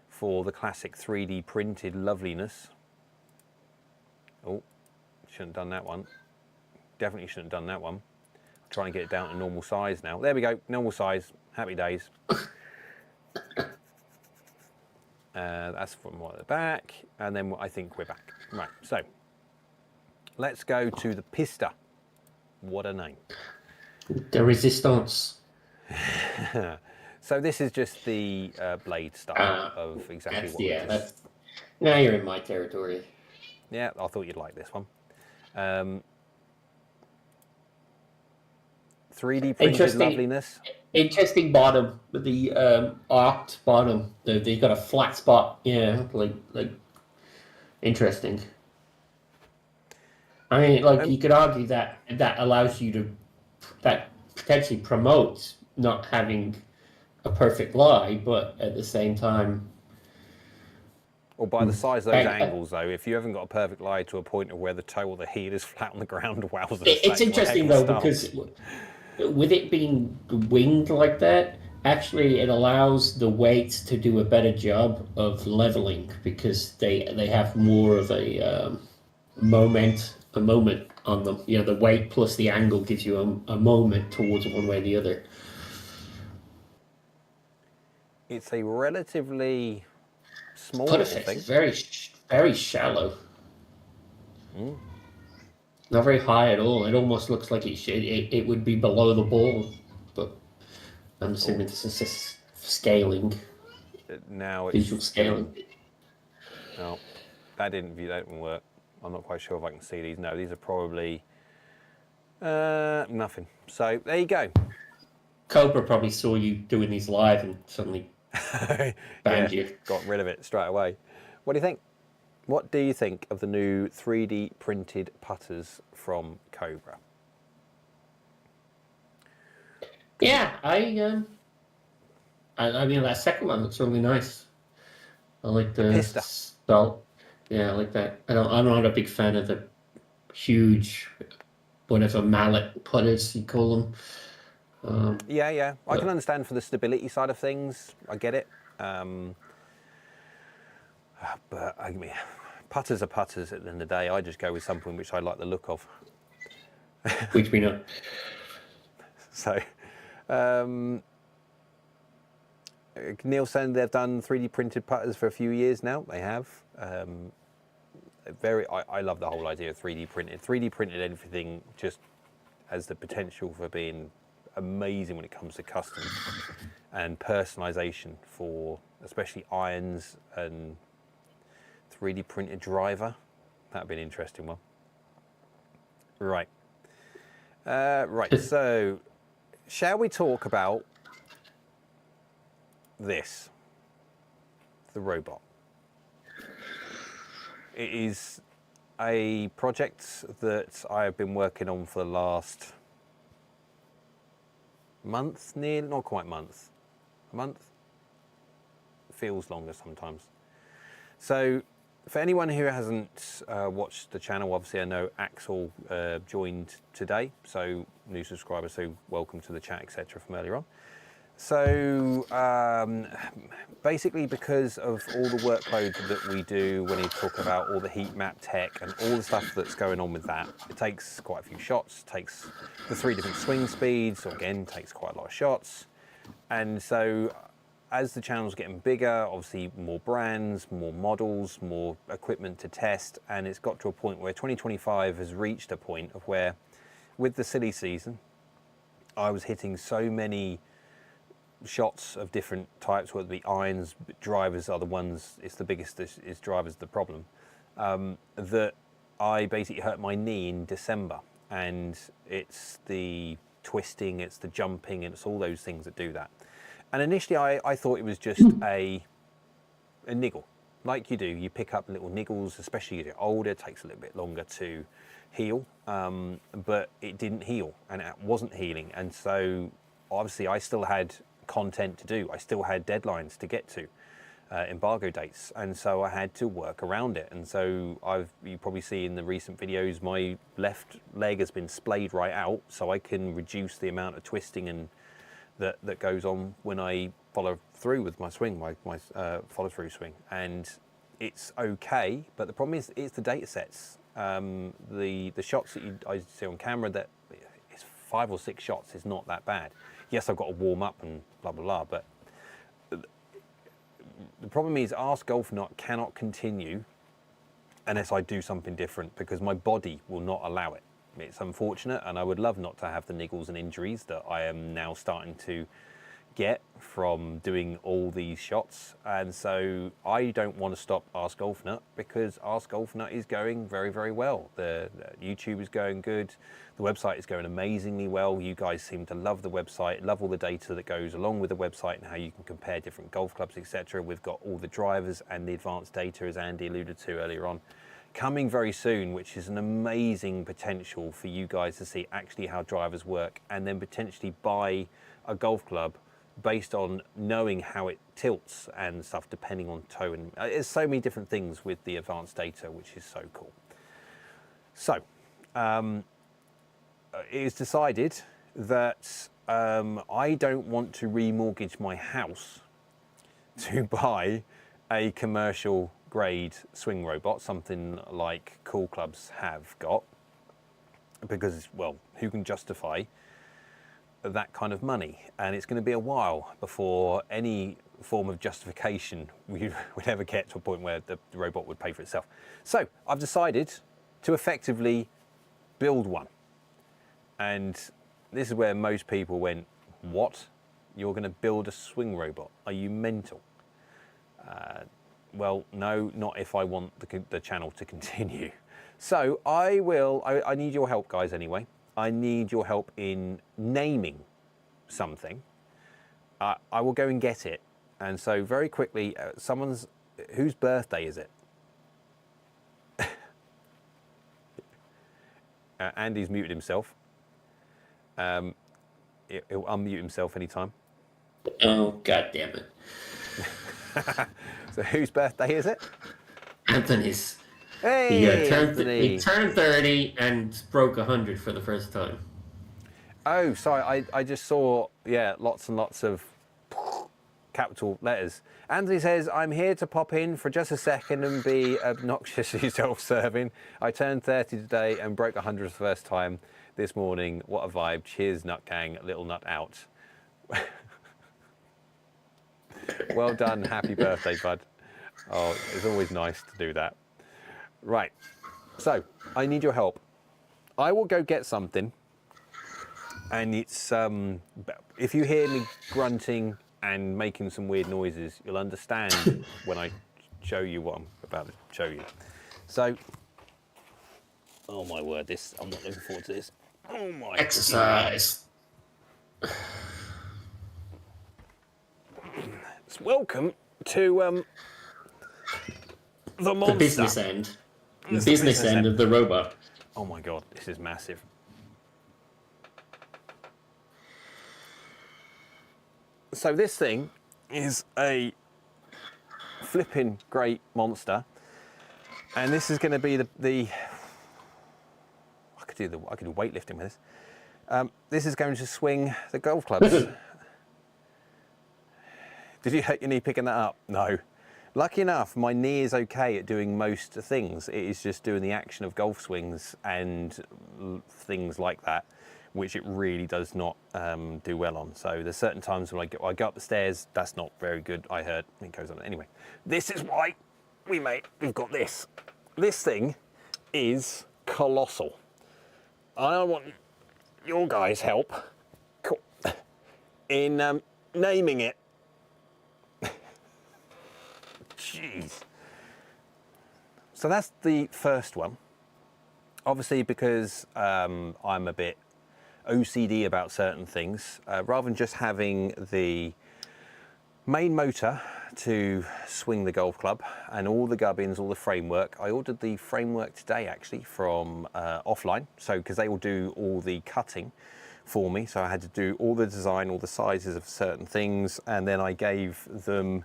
for the classic 3D printed loveliness. Oh, shouldn't have done that one. Definitely shouldn't have done that one. I'm trying to get it down to normal size now. There we go, normal size. Happy days. That's from the back, and then I think we're back. Right, so let's go to the pista. What a name. The resistance. So this is just the blade style of exactly what we just... Now you're in my territory. Yeah, I thought you'd like this one. 3D printed loveliness. Interesting bottom, the arced bottom. They got a flat spot. Yeah, like interesting. I mean, you could argue that allows you to, that potentially promotes not having a perfect lie, but at the same time. Or by the size of those angles, though, if you haven't got a perfect lie to a point of where the toe or the heel is flat on the ground, wowzers. It's interesting though because with it being winged like that, actually it allows the weights to do a better job of leveling because they have more of a moment on them. The weight plus the angle gives you a moment towards one way or the other. It's a relatively small putter thing. It's very, very shallow. Not very high at all. It almost looks like it would be below the ball, but I'm assuming this is just scaling. Now it's visual scaling. No, that didn't work. I'm not quite sure if I can see these. No, these are probably nothing. So there you go. Cobra probably saw you doing these live and suddenly banned you. Got rid of it straight away. What do you think? What do you think of the new 3D printed putters from Cobra? Yeah, I mean that second one looks really nice. I like the style. Yeah, I like that. I'm not a big fan of the huge, whatever mallet putters you call them. Yeah. I can understand for the stability side of things. I get it. But I mean, putters are putters at the end of the day. I just go with something which I like the look of. Which we know. So, Nielsen, they've done 3D printed putters for a few years now. They have. I love the whole idea of 3D printed. 3D printed everything just has the potential for being amazing when it comes to custom and personalization for especially irons and 3D printed driver. That'd be an interesting one. Right. So shall we talk about this? The robot. It is a project that I have been working on for the last month, not quite month. A month? Feels longer sometimes. So for anyone who hasn't watched the channel, obviously I know Axel joined today, so new subscribers, so welcome to the chat, etc. from earlier on. So basically, because of all the workload that we do when you talk about all the heat map tech and all the stuff that's going on with that, it takes quite a few shots, takes the 3 different swing speeds, so again, takes quite a lot of shots. And so as the channel's getting bigger, obviously more brands, more models, more equipment to test, and it's got to a point where 2025 has reached a point of where, with the silly season, I was hitting so many shots of different types, whether it be irons, drivers are the ones, it's the biggest, is drivers the problem, that I basically hurt my knee in December. And it's the twisting, it's the jumping, and it's all those things that do that. And initially I thought it was just a niggle. Like you do, you pick up little niggles, especially as you get older, it takes a little bit longer to heal, but it didn't heal and it wasn't healing. And so obviously I still had content to do. I still had deadlines to get to, embargo dates, and so I had to work around it. And so you probably see in the recent videos, my left leg has been splayed right out, so I can reduce the amount of twisting and that goes on when I follow through with my swing, my follow through swing, and it's okay. But the problem is, it's the data sets. The shots that I see on camera, that it's 5 or 6 shots is not that bad. Yes, I've got to warm up and blah, blah, blah, but the problem is AskGolfNut cannot continue unless I do something different, because my body will not allow it. It's unfortunate, and I would love not to have the niggles and injuries that I am now starting to get from doing all these shots. And so I don't want to stop AskGolfNut, because AskGolfNut is going very, very well. The YouTube is going good. The website is going amazingly well. You guys seem to love the website, love all the data that goes along with the website and how you can compare different golf clubs, etc. We've got all the drivers and the advanced data, as Andy alluded to earlier on, coming very soon, which is an amazing potential for you guys to see actually how drivers work, and then potentially buy a golf club based on knowing how it tilts and stuff depending on toe. And there's so many different things with the advanced data, which is so cool. So it is decided that I don't want to remortgage my house to buy a commercial grade swing robot, something like cool clubs have got, because, well, who can justify that kind of money? And it's going to be a while before any form of justification we would ever get to a point where the robot would pay for itself. So I've decided to effectively build one. And this is where most people went, what? You're going to build a swing robot? Are you mental? Well, no, not if I want the channel to continue. So I need your help, guys, anyway. I need your help in naming something. I will go and get it. And so very quickly, whose birthday is it? Andy's muted himself. He'll unmute himself anytime. Oh, God damn it. So whose birthday is it? Anthony's. Hey, He Anthony. turned 30 and broke 100 for the first time. Oh, sorry, I just saw, yeah, lots and lots of capital letters. Anthony says, I'm here to pop in for just a second and be obnoxiously self-serving. I turned 30 today and broke 100 for the first time this morning. What a vibe. Cheers, Nut Gang. Little nut out. Well done. Happy birthday, bud. Oh, it's always nice to do that. Right. So I need your help. I will go get something. And it's, if you hear me grunting and making some weird noises, you'll understand when I show you what I'm about to show you. So, oh my word, I'm not looking forward to this. Oh my. Exercise. Welcome to the monster. The business end. The business end of the robot. Oh my God, this is massive. So this thing is a flipping great monster, and this is going to be the I could do weightlifting with this. This is going to swing the golf clubs. Did you hurt your knee picking that up? No. Lucky enough, my knee is okay at doing most things. It is just doing the action of golf swings and things like that, which it really does not do well on. So there's certain times when I go up the stairs, that's not very good. I heard it goes on. Anyway, this is why we've got this. This thing is colossal. I want your guys' help in naming it. Jeez. So that's the first one. Obviously, because I'm a bit OCD about certain things, rather than just having the main motor to swing the golf club and all the gubbins, all the framework, I ordered the framework today actually from offline. So because they will do all the cutting for me, so I had to do all the design, all the sizes of certain things, and then I gave them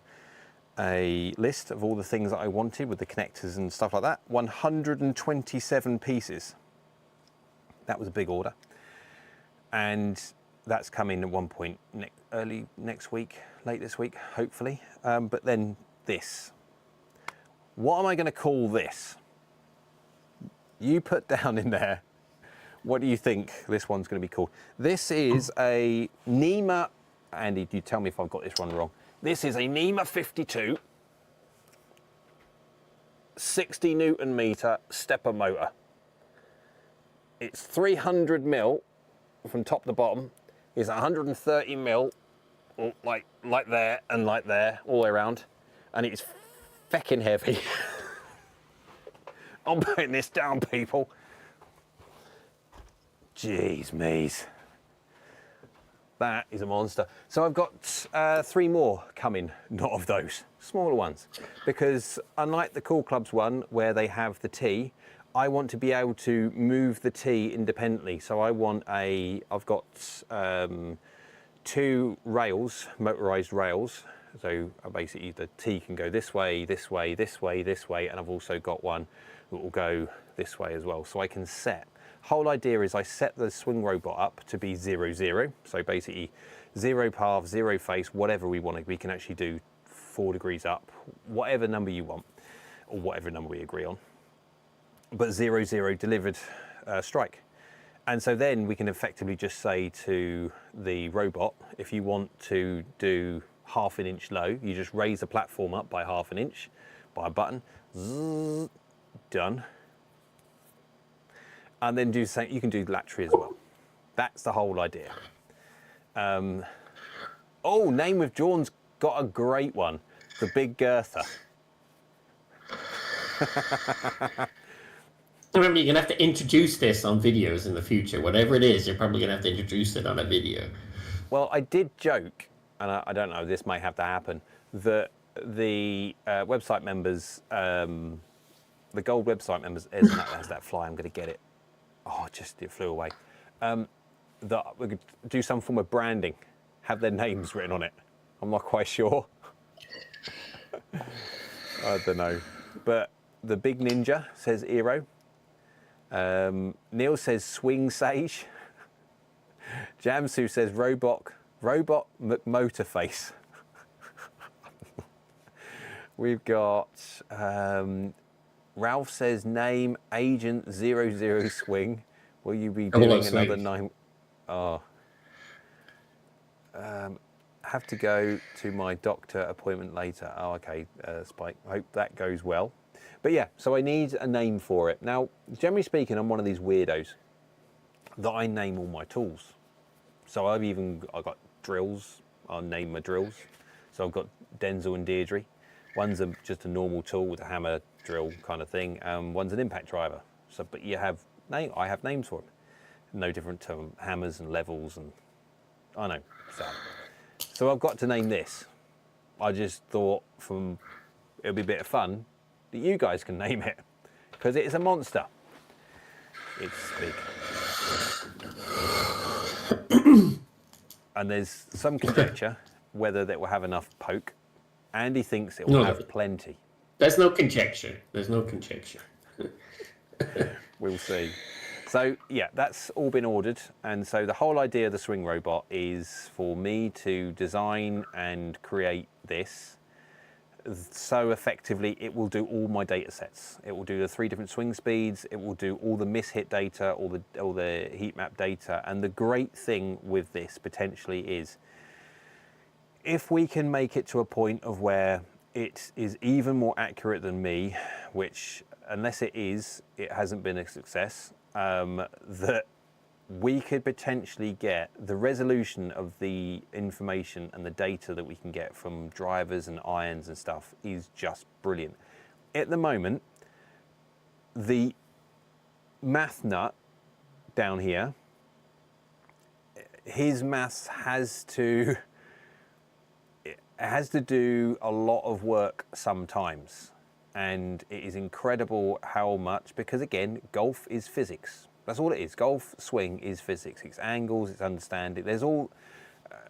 a list of all the things that I wanted with the connectors and stuff like that. 127 pieces. That was a big order. And that's coming at one point early next week, late this week, hopefully. But then this. What am I going to call this? You put down in there, what do you think this one's going to be called? This is a NEMA, Andy, you tell me if I've got this one wrong. This is a NEMA 52, 60 Newton meter stepper motor. It's 300 mil from top to bottom. It's 130 mil, like there and like there, all the way around. And it's feckin' heavy. I'm putting this down, people. Jeez me's. That is a monster. So I've got 3 more coming, not of those, smaller ones. Because unlike the Cool Clubs one, where they have the tee, I want to be able to move the tee independently. So I've got 2 rails, motorized rails. So basically the tee can go this way, this way, this way, this way, and I've also got one that will go this way as well. So I can set. Whole idea is I set the swing robot up to be 0, 0. So basically 0 path, 0 face, whatever we want. We can actually do 4 degrees up, whatever number you want, or whatever number we agree on. But 0, 0 delivered strike. And so then we can effectively just say to the robot, if you want to do ½ an inch low, you just raise the platform up by ½ an inch by a button, zzz, done. And then do something, you can do laterally as well. That's the whole idea. Oh, Name with John's got a great one. The Big Girther. Remember, you're going to have to introduce this on videos in the future. Whatever it is, you're probably going to have to introduce it on a video. Well, I did joke, and I don't know, this may have to happen, that the website members, the gold website members, there's that fly, I'm going to get it. Oh, it flew away. That we could do some form of branding, have their names written on it. I'm not quite sure. I don't know. But the Big Ninja says Eero. Neil says Swing Sage. Jamsu says Robot McMotorface. We've got Ralph says name Agent 00 Swing. Will you be doing another 9? Oh. Have to go to my doctor appointment later. Oh, okay, Spike. I hope that goes well. But yeah, so I need a name for it. Now, generally speaking, I'm one of these weirdos that I name all my tools. So I've got drills. I'll name my drills. So I've got Denzel and Deirdre. One's just a normal tool with a hammer drill kind of thing. One's an impact driver. So, but I have names for them. No different to hammers and levels and I know. So I've got to name this. I just thought it'll be a bit of fun that you guys can name it because it is a monster. It's big. And there's some conjecture whether that will have enough poke. Andy thinks it will have plenty. There's no conjecture. There's no conjecture. We'll see. So yeah, that's all been ordered. And so the whole idea of the swing robot is for me to design and create this so effectively it will do all my data sets. It will do the 3 different swing speeds, it will do all the miss-hit data, all the heat map data. And the great thing with this potentially is if we can make it to a point of where it is even more accurate than me, which unless it is, it hasn't been a success, that we could potentially get the resolution of the information and the data that we can get from drivers and irons and stuff is just brilliant. At the moment, the math nut down here, his maths has to do a lot of work sometimes. And it is incredible how much, because again, golf is physics. That's all it is. Golf swing is physics. It's angles, it's understanding. There's all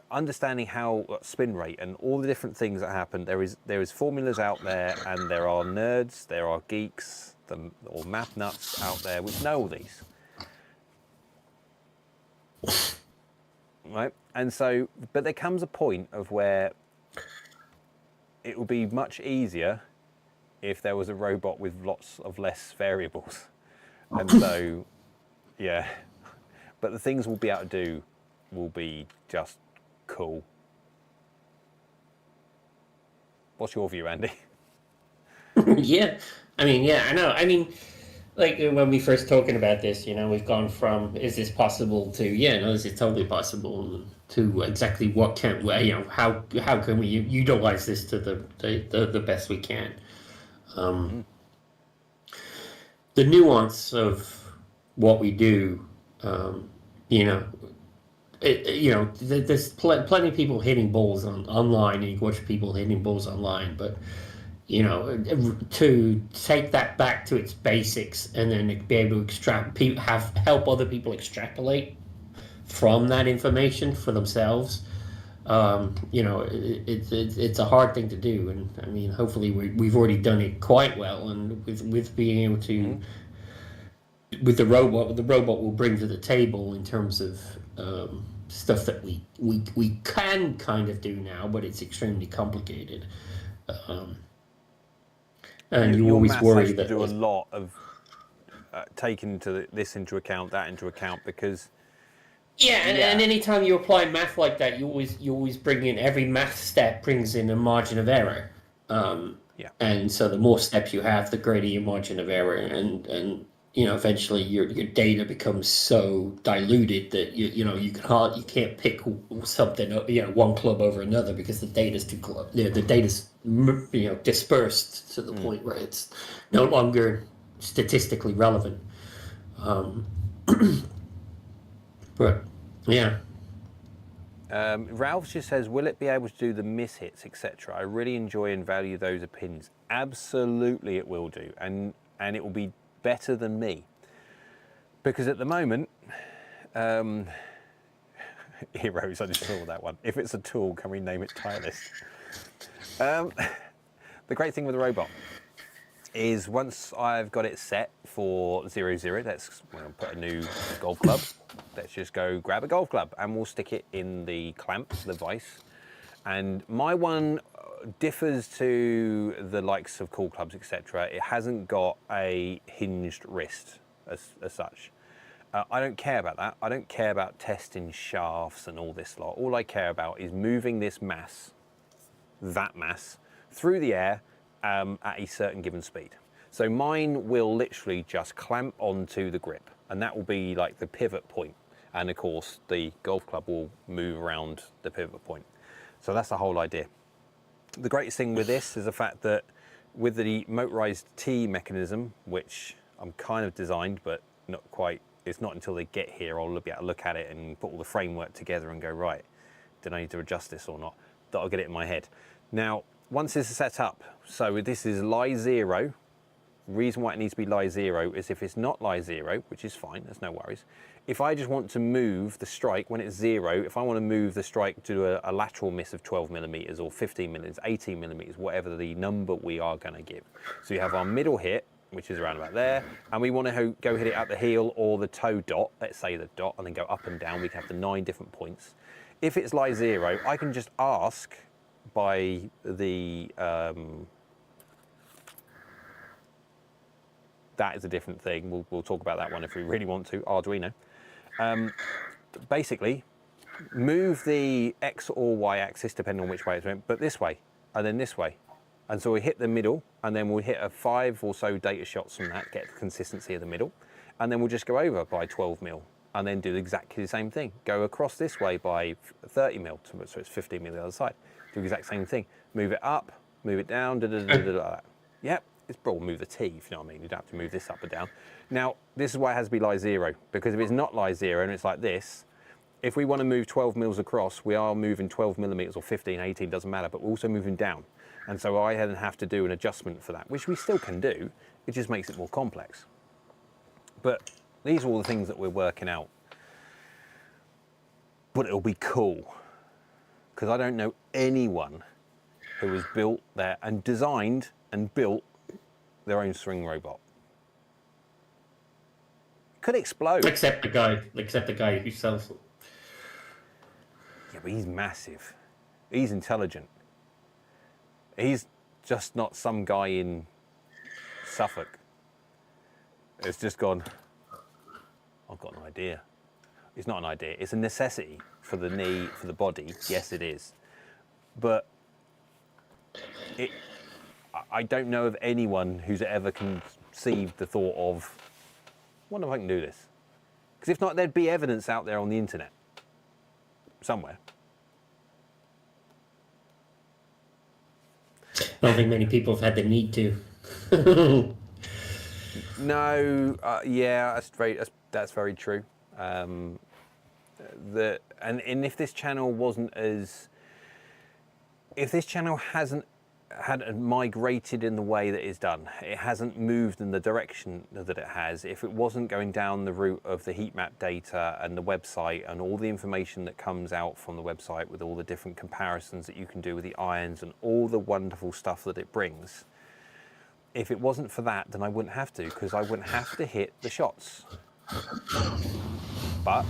understanding how spin rate and all the different things that happen. There is formulas out there, and there are nerds, there are geeks, or math nuts out there which know all these. Right? And so, but there comes a point of where it will be much easier if there was a robot with lots of less variables. And so, yeah, but the things we'll be able to do will be just cool. What's your view, Andy? Yeah, I mean, yeah, I know. I mean, like when we first talking about this, you know, we've gone from is this possible to yeah, no, this is totally possible to exactly what can you know how can we utilize this to the best we can. The nuance of what we do, you know, there's plenty of people hitting balls online, and you watch people hitting balls online, but you know, to take that back to its basics and then be able to help other people extrapolate from that information for themselves. You know, it's a hard thing to do, and I mean, hopefully we've already done it quite well, and with being able to, with the robot will bring to the table in terms of stuff that we can kind of do now, but it's extremely complicated. And you always worry that do a lot of taking this into account, that into account, because. Yeah, and anytime you apply math like that, you always bring in every math step brings in a margin of error. And so the more steps you have, the greater your margin of error, and you know eventually your data becomes so diluted that you can't pick something, you know, one club over another because the data's the data's dispersed to the point where it's no longer statistically relevant. But yeah. Ralph just says, will it be able to do the miss hits, etc.? I really enjoy and value those opinions. Absolutely it will do, and it will be better than me. Because at the moment, Heroes, I just saw that one. If it's a tool, can we name it Tireless? The great thing with the robot is once I've got it set for 0-0, let's put a new golf club. Let's just go grab a golf club and we'll stick it in the clamp, the vise. And my one differs to the likes of Cool Clubs, etc. It hasn't got a hinged wrist as such. I don't care about that. I don't care about testing shafts and all this lot. All I care about is moving this mass, that mass, through the air at a certain given speed. So mine will literally just clamp onto the grip, and that will be like the pivot point. And of course, the golf club will move around the pivot point. So that's the whole idea. The greatest thing with this is the fact that with the motorized T mechanism, which I'm kind of designed, but not quite, it's not until they get here I'll be able to look at it and put all the framework together and go, right, did I need to adjust this or not? That I'll get it in my head. Now, once this is set up, so this is lie 0. Reason why it needs to be lie 0 is if it's not lie 0, which is fine, there's no worries. If I just want to move the strike when it's 0, if I want to move the strike to a lateral miss of 12 millimeters or 15 millimeters, 18 millimeters, whatever the number we are going to give. So you have our middle hit, which is around about there, and we want to go hit it at the heel or the toe dot, let's say the dot, and then go up and down. We can have the 9 different points. If it's lie 0, I can just ask by the, that is a different thing. We'll talk about that one if we really want to, Arduino. Basically, move the X or Y axis, depending on which way it's went, but this way, and then this way. And so we hit the middle, and then we'll hit a 5 or so data shots from that, get the consistency of the middle, and then we'll just go over by 12 mil, and then do exactly the same thing. Go across this way by 30 mil, so it's 15 mil the other side. Do the exact same thing. Move it up, move it down, like that. Yep, it's broad, move the T, if you know what I mean. You don't have to move this up or down. Now, this is why it has to be lie 0, because if it's not lie 0 and it's like this, if we want to move 12 mils across, we are moving 12 millimeters or 15, 18, doesn't matter, but we're also moving down. And so I then have to do an adjustment for that, which we still can do. It just makes it more complex. But these are all the things that we're working out. But it'll be cool, because I don't know anyone who has built their, and designed and built their own swing robot. Could explode. Except the guy who sells them. Yeah, but he's massive. He's intelligent. He's just not some guy in Suffolk. It's just gone, I've got an idea. It's not an idea, it's a necessity for the knee, for the body. Yes, it is. But I don't know of anyone who's ever conceived the thought of, I wonder if I can do this. Because if not, there'd be evidence out there on the internet. Somewhere. I don't think many people have had the need to. No, yeah, that's very true. And if this channel wasn't as, if this channel hasn't had migrated in the way that it's done, it hasn't moved in the direction that it has, if it wasn't going down the route of the heat map data and the website and all the information that comes out from the website with all the different comparisons that you can do with the irons and all the wonderful stuff that it brings, if it wasn't for that, then I wouldn't have to, because I wouldn't have to hit the shots. But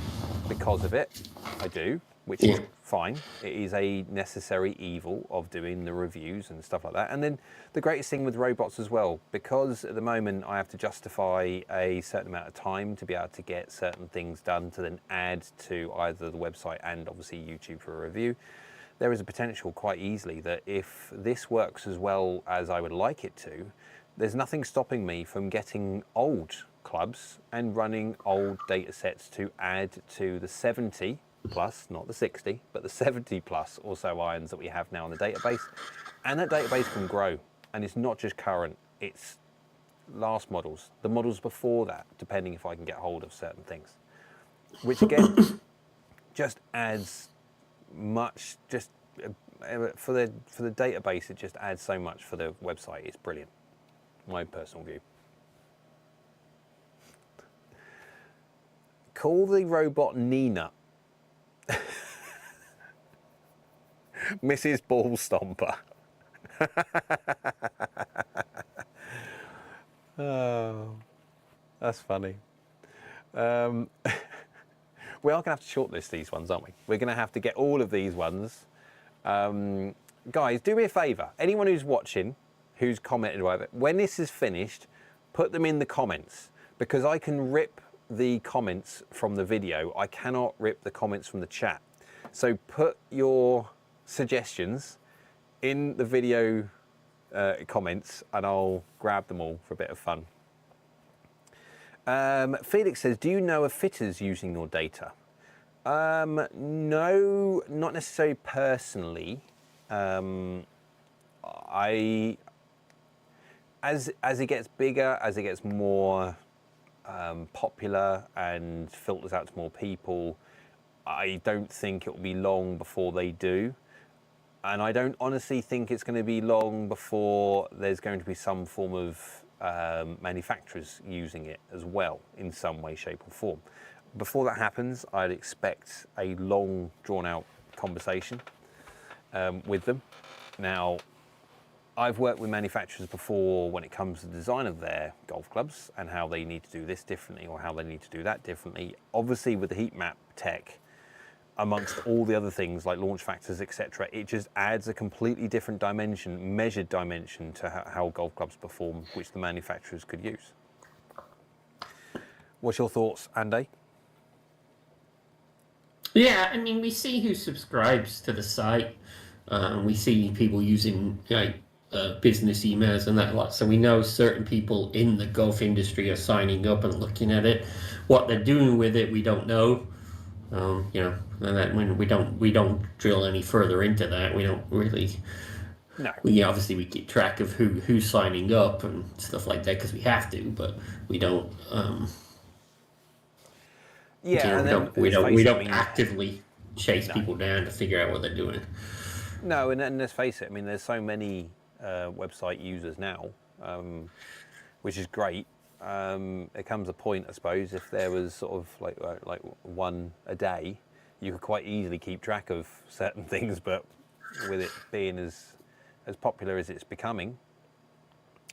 because of it, I do, which is fine. It is a necessary evil of doing the reviews and stuff like that. And then the greatest thing with robots as well, because at the moment I have to justify a certain amount of time to be able to get certain things done to then add to either the website and obviously YouTube for a review, there is a potential quite easily that if this works as well as I would like it to, there's nothing stopping me from getting old clubs and running old data sets to add to the 70 plus, not the 60, but the 70 plus or so irons that we have now in the database. And that database can grow, and it's not just current, it's last models, the models before that, depending if I can get hold of certain things, which again just adds much, just for the database, it just adds so much for the website. It's brilliant, my personal view. Call the robot Nina. Mrs. Ball Stomper. Oh, that's funny. We are going to have to shortlist these ones, aren't we? We're going to have to get all of these ones. Guys, do me a favour. Anyone who's watching, who's commented, whatever, when this is finished, put them in the comments, because I can rip the comments from the video. I cannot rip the comments from the chat. So put your suggestions in the video comments and I'll grab them all for a bit of fun. Felix says, do you know of fitters using your data? No, not necessarily personally. As it gets bigger, as it gets more popular and filters out to more people, I don't think it will be long before they do. And I don't honestly think it's going to be long before there's going to be some form of manufacturers using it as well in some way, shape or form. Before that happens, I'd expect a long, drawn out conversation with them. Now, I've worked with manufacturers before when it comes to the design of their golf clubs and how they need to do this differently or how they need to do that differently. Obviously, with the heat map tech, amongst all the other things like launch factors, etc., it just adds a completely different dimension, measured dimension to how golf clubs perform, which the manufacturers could use. What's your thoughts, Andy? Yeah, I mean, we see who subscribes to the site. We see people using business emails and that lot. So we know certain people in the golf industry are signing up and looking at it. What they're doing with it, we don't know. And that when we don't drill any further into that. We don't really. No. We obviously we keep track of who's signing up and stuff like that because we have to, but we don't. We don't actively chase people down to figure out what they're doing. No, and let's face it. I mean, there's so many website users now, which is great. There comes a point, I suppose, if there was sort of like one a day, you could quite easily keep track of certain things. But with it being as popular as it's becoming,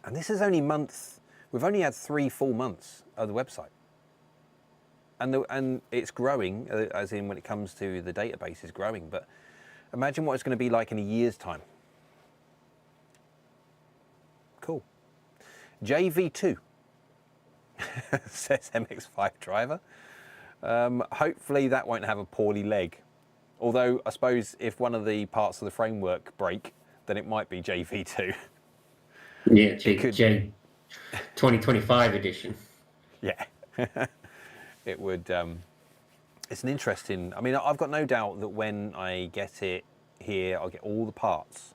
and this is only months. We've only had 3 full months of the website. And it's growing, as in when it comes to the database is growing. But imagine what it's going to be like in a year's time. Cool. JV2 says MX5 driver. Hopefully that won't have a poorly leg. Although I suppose if one of the parts of the framework break, then it might be JV2. Yeah, J 2025 edition. Yeah. It would, it's an interesting, I mean, I've got no doubt that when I get it here, I'll get all the parts,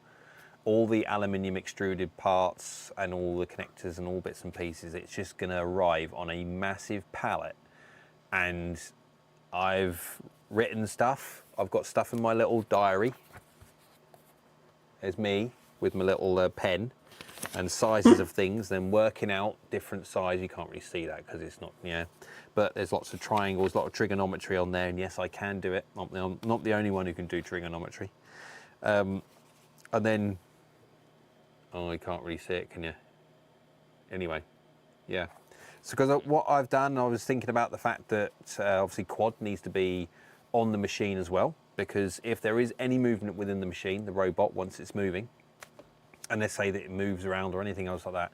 all the aluminium extruded parts and all the connectors and all bits and pieces. It's just going to arrive on a massive pallet. And I've written stuff. I've got stuff in my little diary. There's me with my little pen and sizes of things, then working out different size. You can't really see that because it's not, but there's lots of triangles, a lot of trigonometry on there, and yes, I can do it. I'm not the only one who can do trigonometry. And then, you can't really see it, can you? Anyway, yeah. So because what I've done, I was thinking about the fact that obviously quad needs to be on the machine as well, because if there is any movement within the machine, the robot, once it's moving, and let's say that it moves around or anything else like that,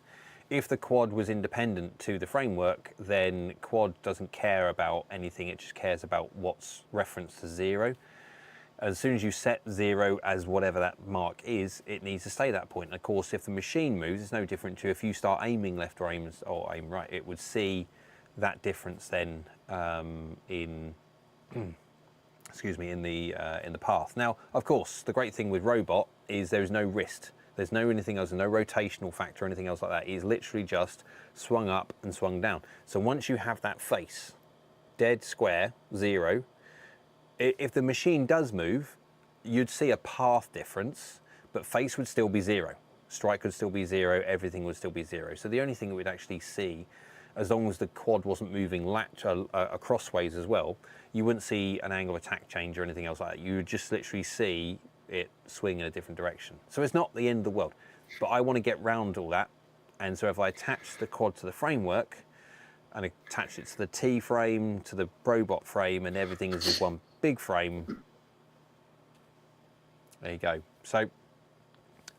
if the quad was independent to the framework, then quad doesn't care about anything, it just cares about what's referenced to 0. As soon as you set 0 as whatever that mark is, it needs to stay that point. And of course, if the machine moves, it's no different to if you start aiming left or aim right, it would see that difference then in the path. Now, of course, the great thing with robot is there is no wrist. There's no anything else, no rotational factor or anything else like that. It is literally just swung up and swung down. So once you have that face, dead square, 0, if the machine does move, you'd see a path difference, but face would still be 0. Strike would still be 0, everything would still be 0. So the only thing that we'd actually see, as long as the quad wasn't moving crossways as well, you wouldn't see an angle of attack change or anything else like that. You would just literally see it swing in a different direction. So it's not the end of the world, but I want to get round all that. And so if I attach the quad to the framework and attach it to the T frame, to the robot frame, and everything is just one big frame, there you go. So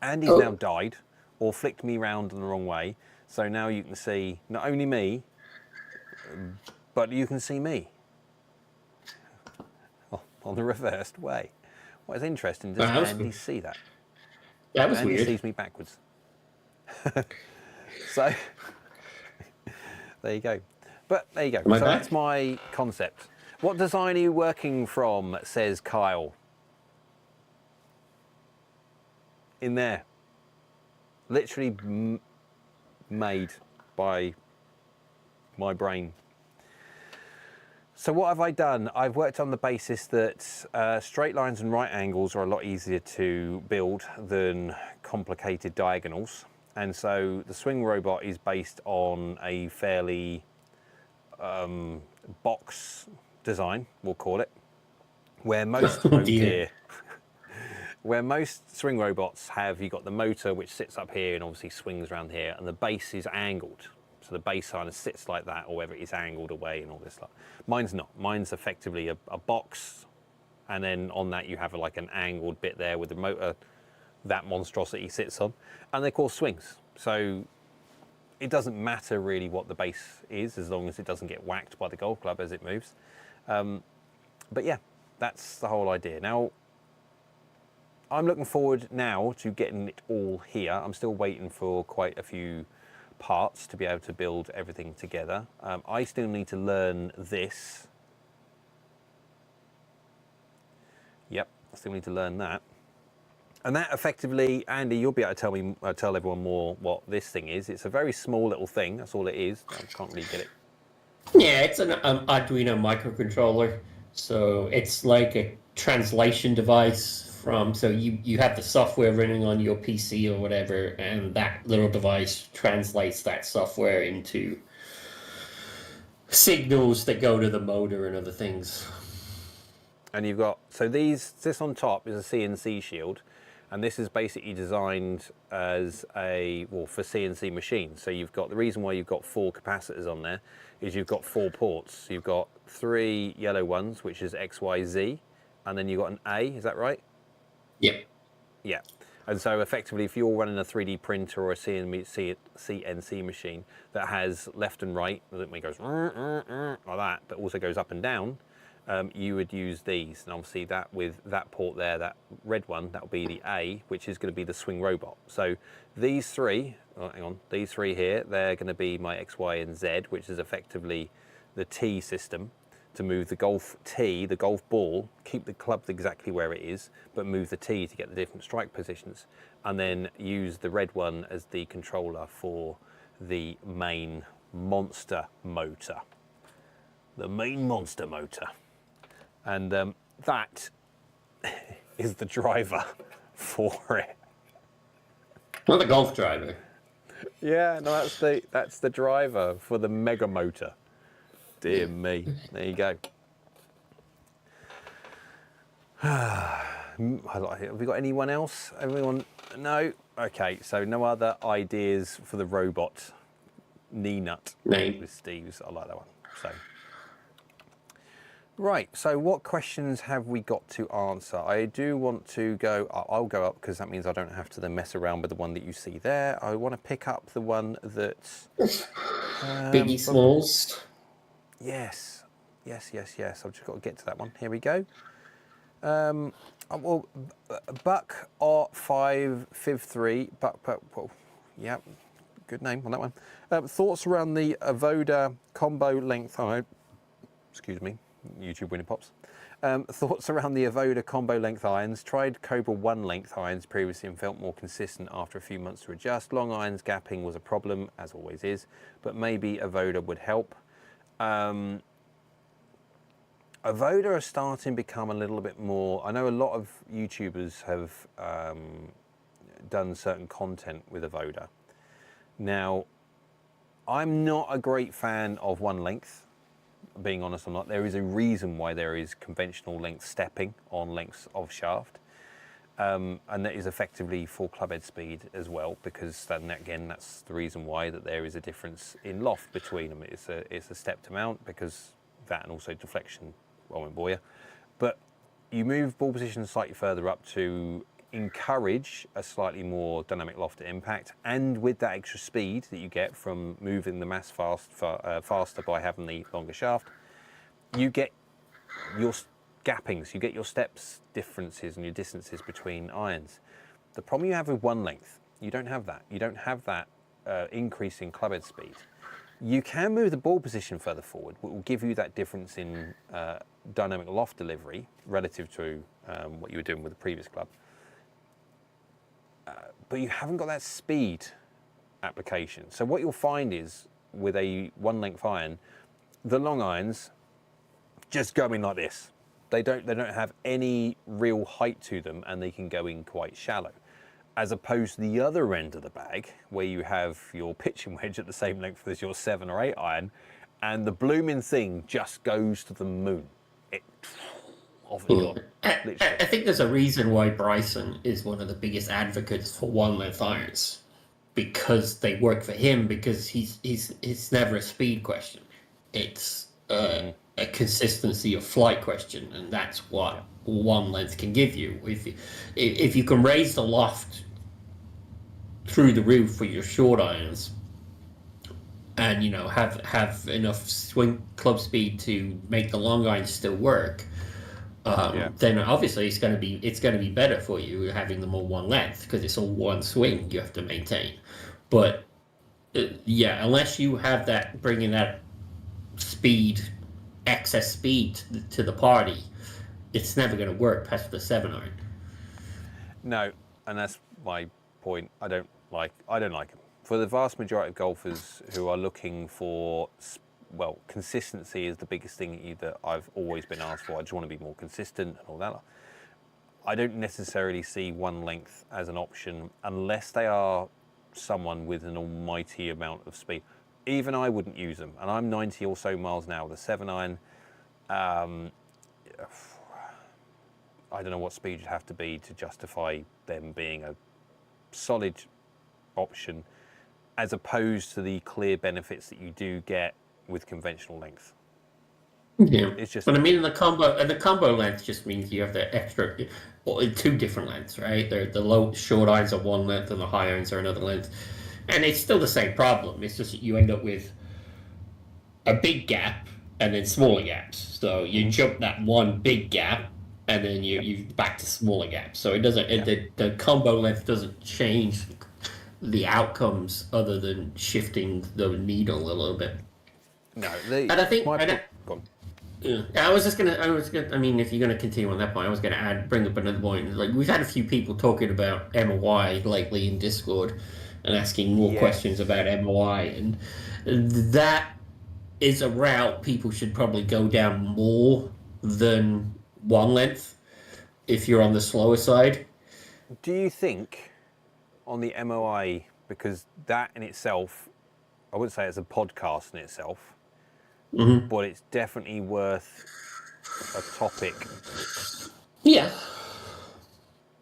Andy's now died or flicked me round in the wrong way. So now you can see not only me, but you can see me on the reversed way. What is interesting, does Andy see that? That was Andy weird. sees me backwards. So, there you go. But there you go. So that's my concept. What design are you working from, says Kyle. In there. Literally made by my brain. So what have I done? I've worked on the basis that straight lines and right angles are a lot easier to build than complicated diagonals. And so the swing robot is based on a fairly box design, we'll call it, where most, Where most swing robots have, you've got the motor which sits up here and obviously swings around here, and the base is angled. So the base kind of sits like that, or whether it's angled away and all this stuff. Mine's not. Mine's effectively a box, and then on that you have like an angled bit there with the motor that monstrosity sits on, and they're called swings. So it doesn't matter really what the base is, as long as it doesn't get whacked by the golf club as it moves. But yeah, that's the whole idea. Now, I'm looking forward now to getting it all here. I'm still waiting for quite a few parts to be able to build everything together. I still need to learn this. Yep, I still need to learn that. And that effectively, Andy, you'll be able to tell everyone more what this thing is. It's a very small little thing. That's all it is. I can't really get it. Yeah, it's an Arduino microcontroller. So it's like a translation device from, so you have the software running on your PC or whatever, and that little device translates that software into signals that go to the motor and other things. And you've got, so this on top is a CNC shield, and this is basically designed as for CNC machines. So you've got, the reason why you've got 4 capacitors on there is you've got 4 ports. You've got 3 yellow ones, which is X, Y, Z, and then you've got an A, is that right? Yep. Yeah. And so effectively, if you're running a 3D printer or a CNC machine that has left and right, that goes like that, but also goes up and down, you would use these. And obviously that with that port there, that red one, that will be the A, which is going to be the swing robot. So these 3, these 3 here, they're going to be my X, Y, and Z, which is effectively the T system, to move the golf tee, the golf ball, keep the club exactly where it is, but move the tee to get the different strike positions, and then use the red one as the controller for the main monster motor. The main monster motor. And that is the driver for it. Not the golf driver. Yeah, no, that's the driver for the mega motor. Dear me. There you go. Have we got anyone else? Everyone? No? Okay, so no other ideas for the robot knee nut with Steve's. I like that one. So, right, so what questions have we got to answer? I do want to go, I'll go up because that means I don't have to then mess around with the one that you see there. I want to pick up the one that's... Biggie Smalls. Yes. I've just got to get to that one. Here we go. Well, Buck R553. Yeah, good name on that one. Thoughts around the Avoda combo length iron. Excuse me, YouTube winning pops. Thoughts around the Avoda combo length irons. Tried Cobra 1 length irons previously and felt more consistent after a few months to adjust. Long irons gapping was a problem, as always is, but maybe Avoda would help. Avoda are starting to become a little bit more, I know a lot of YouTubers have done certain content with Avoda. Now, I'm not a great fan of 1 length, being honest or not. There is a reason why there is conventional length stepping on lengths of shaft. And that is effectively for club head speed as well, because then again, that's the reason why that there is a difference in loft between them. It's a stepped amount, because that, and also deflection, I won't bore you. But you move ball position slightly further up to encourage a slightly more dynamic loft at impact, and with that extra speed that you get from moving the mass faster by having the longer shaft, you get your gappings, you get your steps differences and your distances between irons. The problem you have with 1 length, you don't have that. You don't have that increase in club head speed. You can move the ball position further forward, which will give you that difference in dynamic loft delivery relative to what you were doing with the previous club. But you haven't got that speed application. So what you'll find is, with a 1 length iron, the long irons just go in like this. They don't have any real height to them, and they can go in quite shallow. As opposed to the other end of the bag, where you have your pitching wedge at the same length as your 7 or 8 iron, and the blooming thing just goes to the moon. off it's gone. I think there's a reason why Bryson is one of the biggest advocates for one length irons, because they work for him. Because it's never a speed question; it's a consistency of flight question, and that's what one length can give you. If you can raise the loft through the roof for your short irons, and have enough swing club speed to make the long irons still work, then obviously it's going to be better for you having them all one length, because it's all one swing you have to maintain. But unless you have that, bringing that speed, excess speed to the party, it's never going to work past the 7-iron. No, and that's my point. I don't like them. For the vast majority of golfers who are looking for, well, consistency is the biggest thing that I've always been asked for. I just want to be more consistent and all that. I don't necessarily see one length as an option unless they are someone with an almighty amount of speed. Even I wouldn't use them, and I'm 90 or so miles an hour with a 7-iron. I don't know what speed you'd have to be to justify them being a solid option, as opposed to the clear benefits that you do get with conventional length. Yeah, it's just. But I mean, the combo length just means you have the extra, two different lengths, right? The low short irons are one length and the high irons are another length, and it's still the same problem. It's just that you end up with a big gap and then smaller gaps. So you jump that one big gap, and then you back to smaller gaps. So it doesn't. The combo length doesn't change the outcomes other than shifting the needle a little bit. No, and I think. Go on. Yeah, I mean, if you're gonna continue on that point, I was gonna bring up another point. Like, we've had a few people talking about MOI lately in Discord and asking more questions about MOI, and that is a route people should probably go down more than one length if you're on the slower side. Do you think on the MOI, because that in itself, I wouldn't say it's a podcast in itself, but it's definitely worth a topic. Yeah.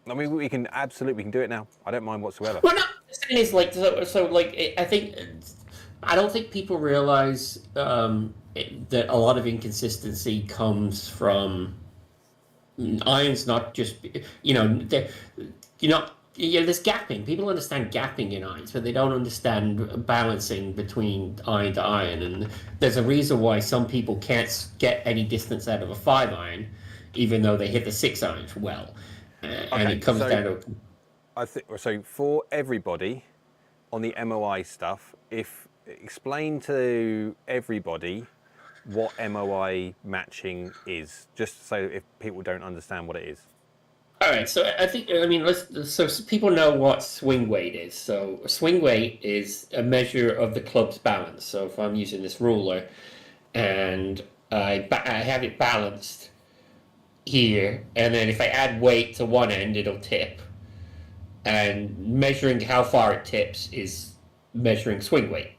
I mean, we can do it now. I don't mind whatsoever. Well, no, the thing is, like, I don't think people realize that a lot of inconsistency comes from irons, not just, there's gapping. People understand gapping in irons, but they don't understand balancing between iron to iron. And there's a reason why some people can't get any distance out of a 5-iron, even though they hit the 6-iron well. And it comes down to. I think so. For everybody on the MOI stuff, explain to everybody what MOI matching is, just so if people don't understand what it is. All right, so so people know what swing weight is. So swing weight is a measure of the club's balance. So if I'm using this ruler and I have it balanced here, and then if I add weight to one end, it'll tip. And measuring how far it tips is measuring swing weight.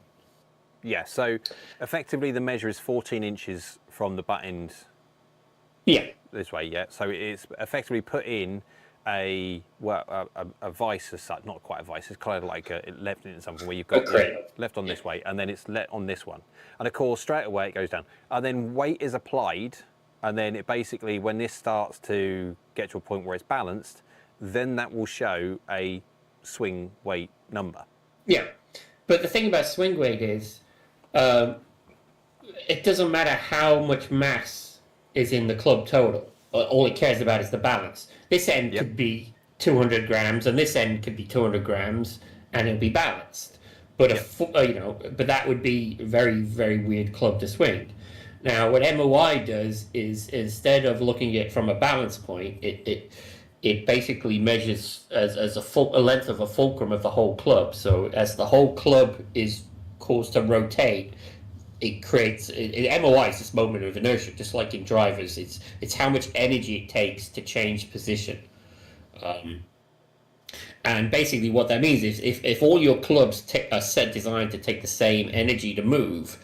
Yeah, so effectively the measure is 14 inches from the butt end. Yeah. This way, yeah. So it's effectively put in a vice as such, not quite a vice. It's kind of like a left in something where you've got left on this way, and then it's let on this one. And of course, straight away it goes down. And then weight is applied, and then it basically, when this starts to get to a point where it's balanced, then that will show a swing weight number. Yeah, but the thing about swing weight is, it doesn't matter how much mass is in the club total. All it cares about is the balance. This end could be 200 grams, and this end could be 200 grams, and it'll be balanced. But but that would be a very, very weird club to swing. Now, what MOI does is, instead of looking at it from a balance point, it basically measures as a length of a fulcrum of the whole club. So as the whole club is caused to rotate, it creates MOI is this moment of inertia, just like in drivers. It's how much energy it takes to change position. And basically what that means is if all your clubs are designed to take the same energy to move,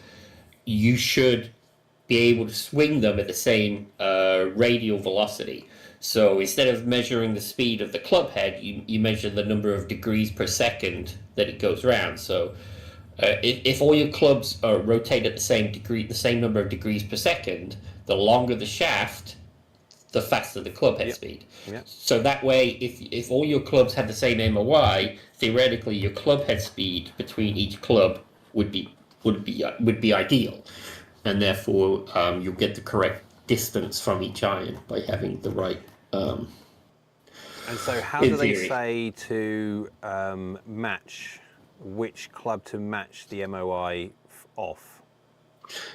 you should be able to swing them at the same radial velocity. So instead of measuring the speed of the club head, you measure the number of degrees per second that it goes around. So if all your clubs rotate at the same number of degrees per second, the longer the shaft, the faster the club head speed. Yep. So that way, if all your clubs had the same MOI, theoretically your club head speed between each club would be ideal, and therefore you'll get the correct distance from each iron by having the right. And so, how do they say to match which club to match the MOI off?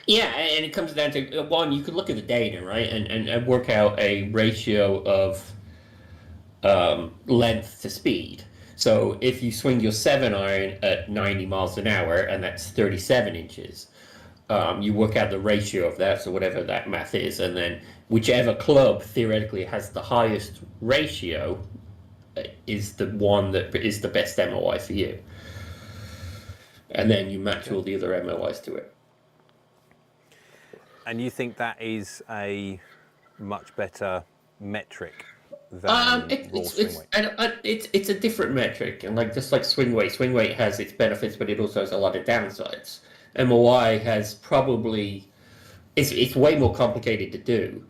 Yeah, and it comes down to one. You could look at the data, right, and work out a ratio of length to speed. So if you swing your 7-iron at 90 miles an hour, and that's 37 inches, you work out the ratio of that, so whatever that math is, and then whichever club theoretically has the highest ratio is the one that is the best MOI for you. And then you match all the other MOIs to it. And you think that is a much better metric than raw swing weight? It's a different metric, and just like swing weight has its benefits, but it also has a lot of downsides. MOI has probably it's way more complicated to do,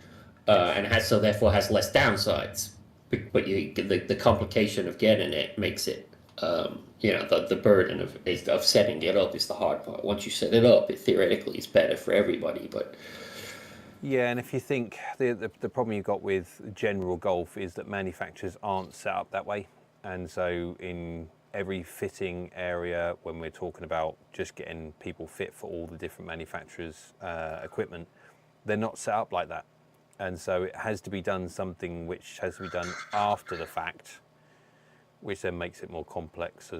and therefore has less downsides. But the complication of getting it makes it the burden of setting it up is the hard part. Once you set it up, it theoretically is better for everybody. But yeah, and if you think the problem you've got with general golf is that manufacturers aren't set up that way, and so in every fitting area, when we're talking about just getting people fit for all the different manufacturers' equipment, they're not set up like that, and so it has to be done something which has to be done after the fact, which then makes it more complex.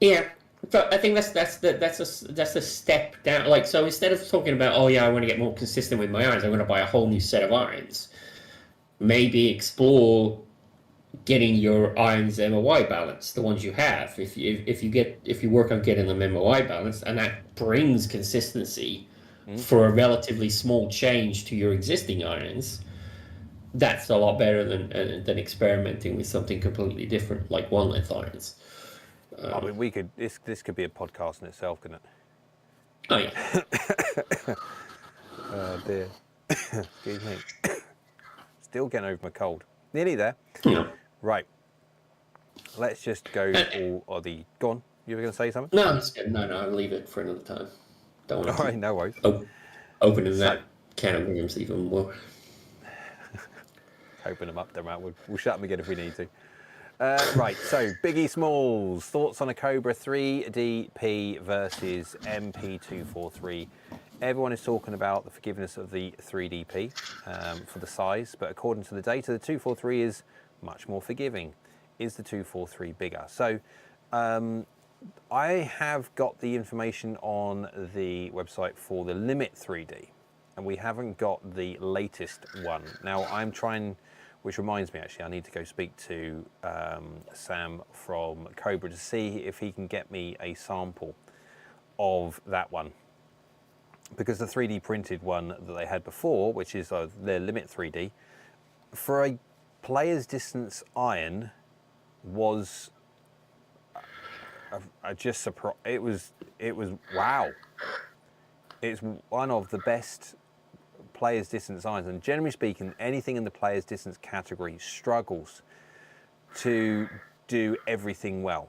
Yeah, so I think that's a step down. So instead of talking about I want to get more consistent with my irons, I'm going to buy a whole new set of irons. Maybe explore getting your irons MOI balanced, the ones you have. If you work on getting them MOI balanced, and that brings consistency for a relatively small change to your existing irons, that's a lot better than experimenting with something completely different, like one length irons. I mean, we could. This could be a podcast in itself, couldn't it? Oh yeah. Oh dear. Excuse me. Still getting over my cold. Nearly there. Yeah. Right. Let's just go all the. Go on. You were going to say something? No, I'll leave it for another time. Don't want All right, no worries. Opening that can of worms even more. Open them up, don't matter. We'll shut them again if we need to. Right, so Biggie Smalls, thoughts on a Cobra 3DP versus MP243. Everyone is talking about the forgiveness of the 3DP for the size, but according to the data, the 243 is much more forgiving. Is the 243 bigger? So I have got the information on the website for the Limit 3D, and we haven't got the latest one. Now I'm trying, which reminds me actually, I need to go speak to Sam from Cobra to see if he can get me a sample of that one. Because the 3D printed one that they had before, which is their Limit 3D, for a player's distance iron was just surprised. It was wow. It's one of the best player's distance irons, and generally speaking, anything in the player's distance category struggles to do everything well.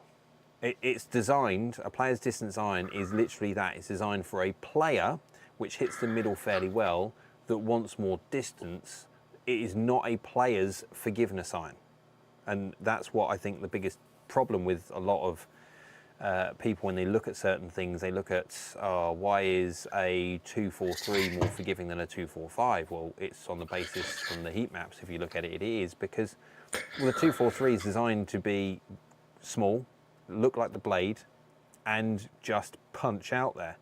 It's designed, a player's distance iron is literally that. It's designed for a player which hits the middle fairly well that wants more distance. It is not a player's forgiveness iron, and that's what I think the biggest problem with a lot of people when they look at certain things. They look at why is a 243 more forgiving than a 245? Well, it's on the basis from the heat maps. If you look at it, it is because the 243 is designed to be small, look like the blade, and just punch out there.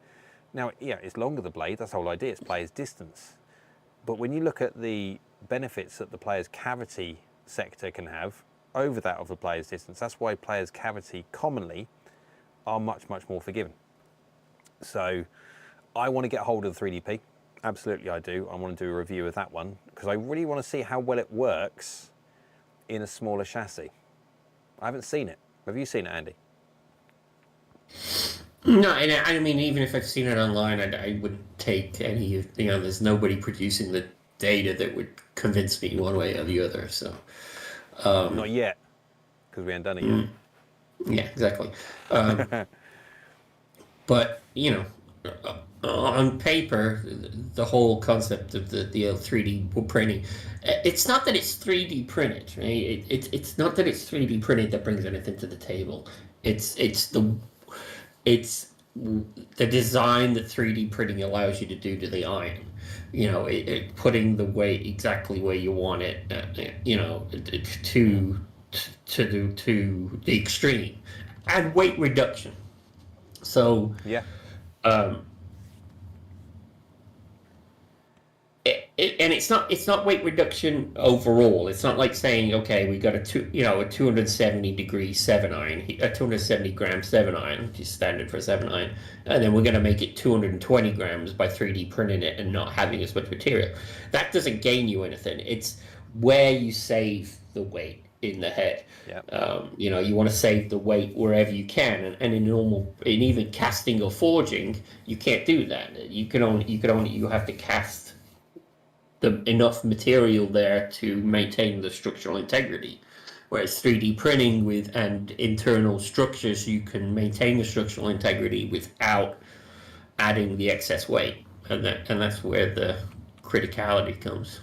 Now, yeah, it's longer the blade. That's the whole idea. It's player's distance. But when you look at the benefits that the player's cavity sector can have over that of the player's distance, that's why player's cavity commonly are much, much more forgiving. So I want to get hold of the 3DP. Absolutely, I do. I want to do a review of that one because I really want to see how well it works in a smaller chassis. I haven't seen it. Have you seen it, Andy? No, and I mean, even if I've seen it online, I wouldn't take any of, there's nobody producing the data that would convince me one way or the other. So, Not yet, because we haven't done it yet. yeah, exactly. But, on paper, the whole concept of the 3D printing, it's not that it's 3D printed, right? It's not that it's 3D printed that brings anything to the table. It's the design that 3D printing allows you to do to the iron. Putting the weight exactly where you want it, to the extreme, and weight reduction. So Yeah. And it's not weight reduction overall. It's not like saying, okay, we got a 270 degree 7-iron, a 270 gram 7-iron, which is standard for a 7-iron, and then we're going to make it 220 grams by 3D printing it and not having as much material. That doesn't gain you anything. It's where you save the weight in the head. Yeah. You want to save the weight wherever you can, and in even casting or forging, you can't do that. You have to cast enough material there to maintain the structural integrity. Whereas 3D printing and internal structures, you can maintain the structural integrity without adding the excess weight, and that's where the criticality comes.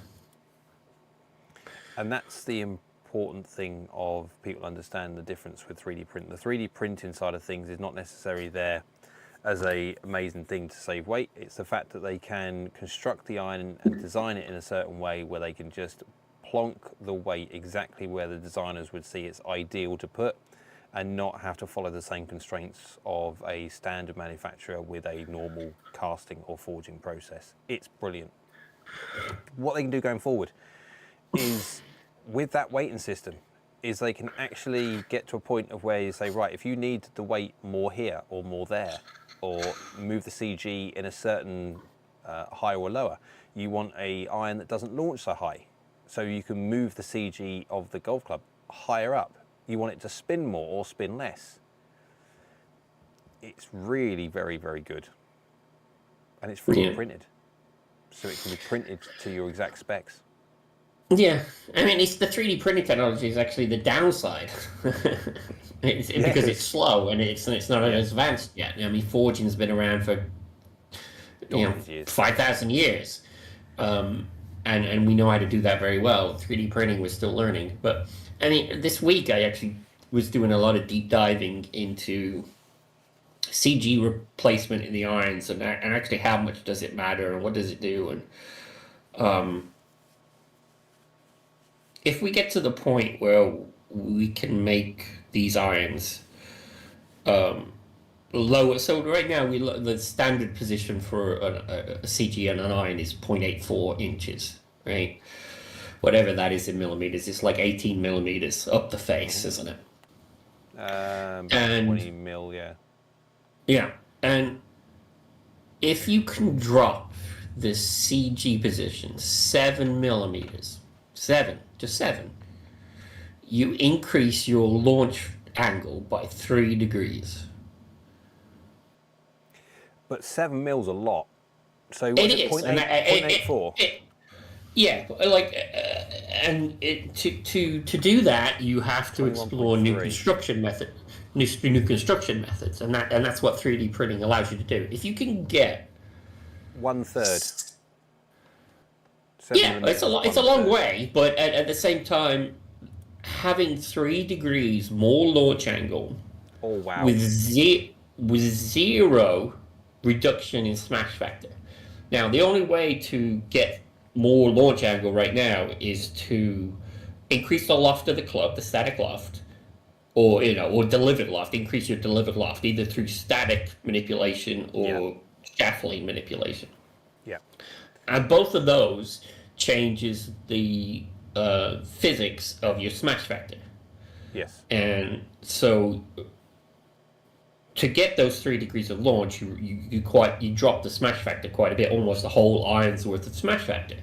And that's the important thing of people understand the difference with 3D print. The 3D printing side of things is not necessarily there as a amazing thing to save weight. It's the fact that they can construct the iron and design it in a certain way where they can just plonk the weight exactly where the designers would see it's ideal to put, and not have to follow the same constraints of a standard manufacturer with a normal casting or forging process. It's brilliant. What they can do going forward is, with that weighting system, is they can actually get to a point of where you say, right, if you need the weight more here or more there, or move the CG in a certain higher or lower, you want a iron that doesn't launch so high, so you can move the CG of the golf club higher up. You want it to spin more or spin less. It's really very, very good, and it's 3D printed, so it can be printed to your exact specs. Yeah, I mean, it's the 3D printing technology is actually the downside. Because it's slow and it's not as advanced yet. I mean, forging's been around for 5,000 years, and we know how to do that very well. 3D printing, we're still learning. But I mean, this week I actually was doing a lot of deep diving into CG replacement in the irons, and actually how much does it matter and what does it do, and if we get to the point where we can make these irons lower, so right now the standard position for a CG and an iron is 0.84 inches, right? Whatever that is in millimeters, it's like 18 millimeters up the face, isn't it? And 20 mil, yeah. Yeah, and if you can drop the CG position 7 millimeters, just 7, you increase your launch angle by 3 degrees. But 7 mil's a lot. So what's it, 0.84? Yeah, like, and to do that, you have to explore new construction methods, and that's what 3D printing allows you to do. If you can get 1/3. Yeah, it's a long way, but at the same time, having 3 degrees more launch angle, oh wow, with zero reduction in smash factor. Now, the only way to get more launch angle right now is to increase the loft of the club, the static loft, or delivered loft. Increase your delivered loft either through static manipulation or scaffolding manipulation. Yeah, and both of those changes the physics of your smash factor. Yes. And so to get those 3 degrees of launch, you drop the smash factor quite a bit, almost a whole iron's worth of smash factor,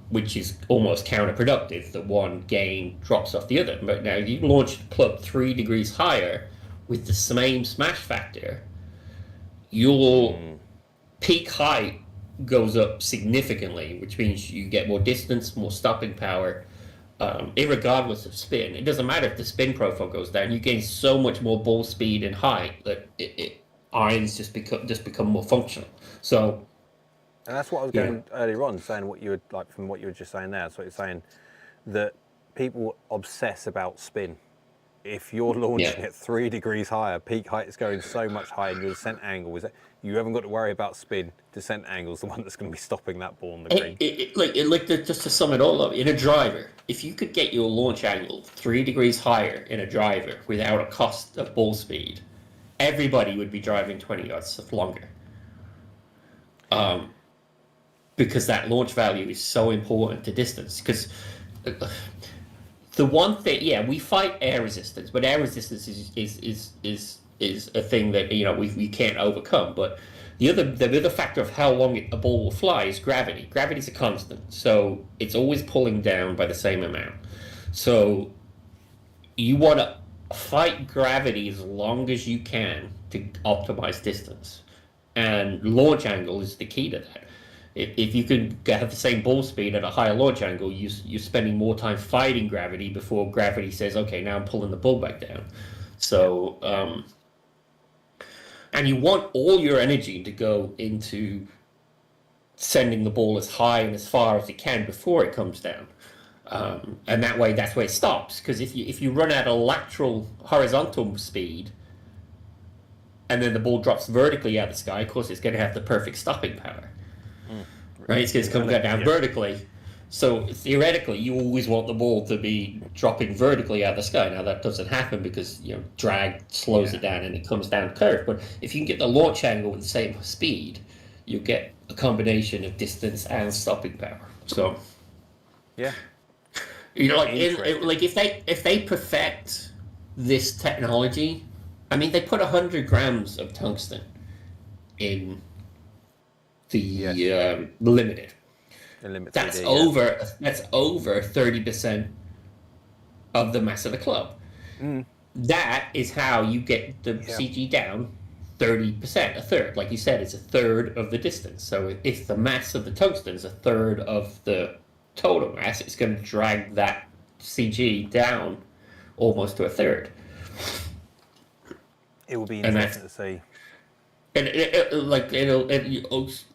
which is almost counterproductive. The one gain drops off the other. But now you launch the club 3 degrees higher with the same smash factor, your peak height goes up significantly, which means you get more distance, more stopping power, irregardless of spin. It doesn't matter if the spin profile goes down. You gain so much more ball speed and height that irons just become more functional. So, and that's what I was going earlier on, saying what you would like from what you were just saying there. So it's saying that people obsess about spin. If you're launching at 3 degrees higher, peak height is going so much higher, and your descent angle is you haven't got to worry about spin. Descent angle is the one that's going to be stopping that ball on the green. Just to sum it all up, in a driver, if you could get your launch angle 3 degrees higher in a driver without a cost of ball speed, everybody would be driving 20 yards longer. Because that launch value is so important to distance. Because the one thing, we fight air resistance, but air resistance is a thing that we can't overcome. But the other factor of how long a ball will fly is gravity. Gravity is a constant, so it's always pulling down by the same amount. So you want to fight gravity as long as you can to optimize distance, and launch angle is the key to that. If you can have the same ball speed at a higher launch angle, you're spending more time fighting gravity before gravity says, okay, now I'm pulling the ball back down. So, and you want all your energy to go into sending the ball as high and as far as it can before it comes down. And that's where it stops. Because if you run at a lateral horizontal speed, and then the ball drops vertically out of the sky, of course, it's going to have the perfect stopping power. Right, it's going to come down vertically. So theoretically, you always want the ball to be dropping vertically out of the sky. Now that doesn't happen because drag slows it down and it comes down curved. But if you can get the launch angle with the same speed, you get a combination of distance and stopping power. So if they perfect this technology, I mean, they put 100 grams of tungsten in the limited. That's over 30% of the mass of the club. That is how you get the CG down 30%, a third. Like you said, it's a third of the distance. So if the mass of the tungsten is a third of the total mass, it's going to drag that CG down almost to a third. It will be interesting to see. And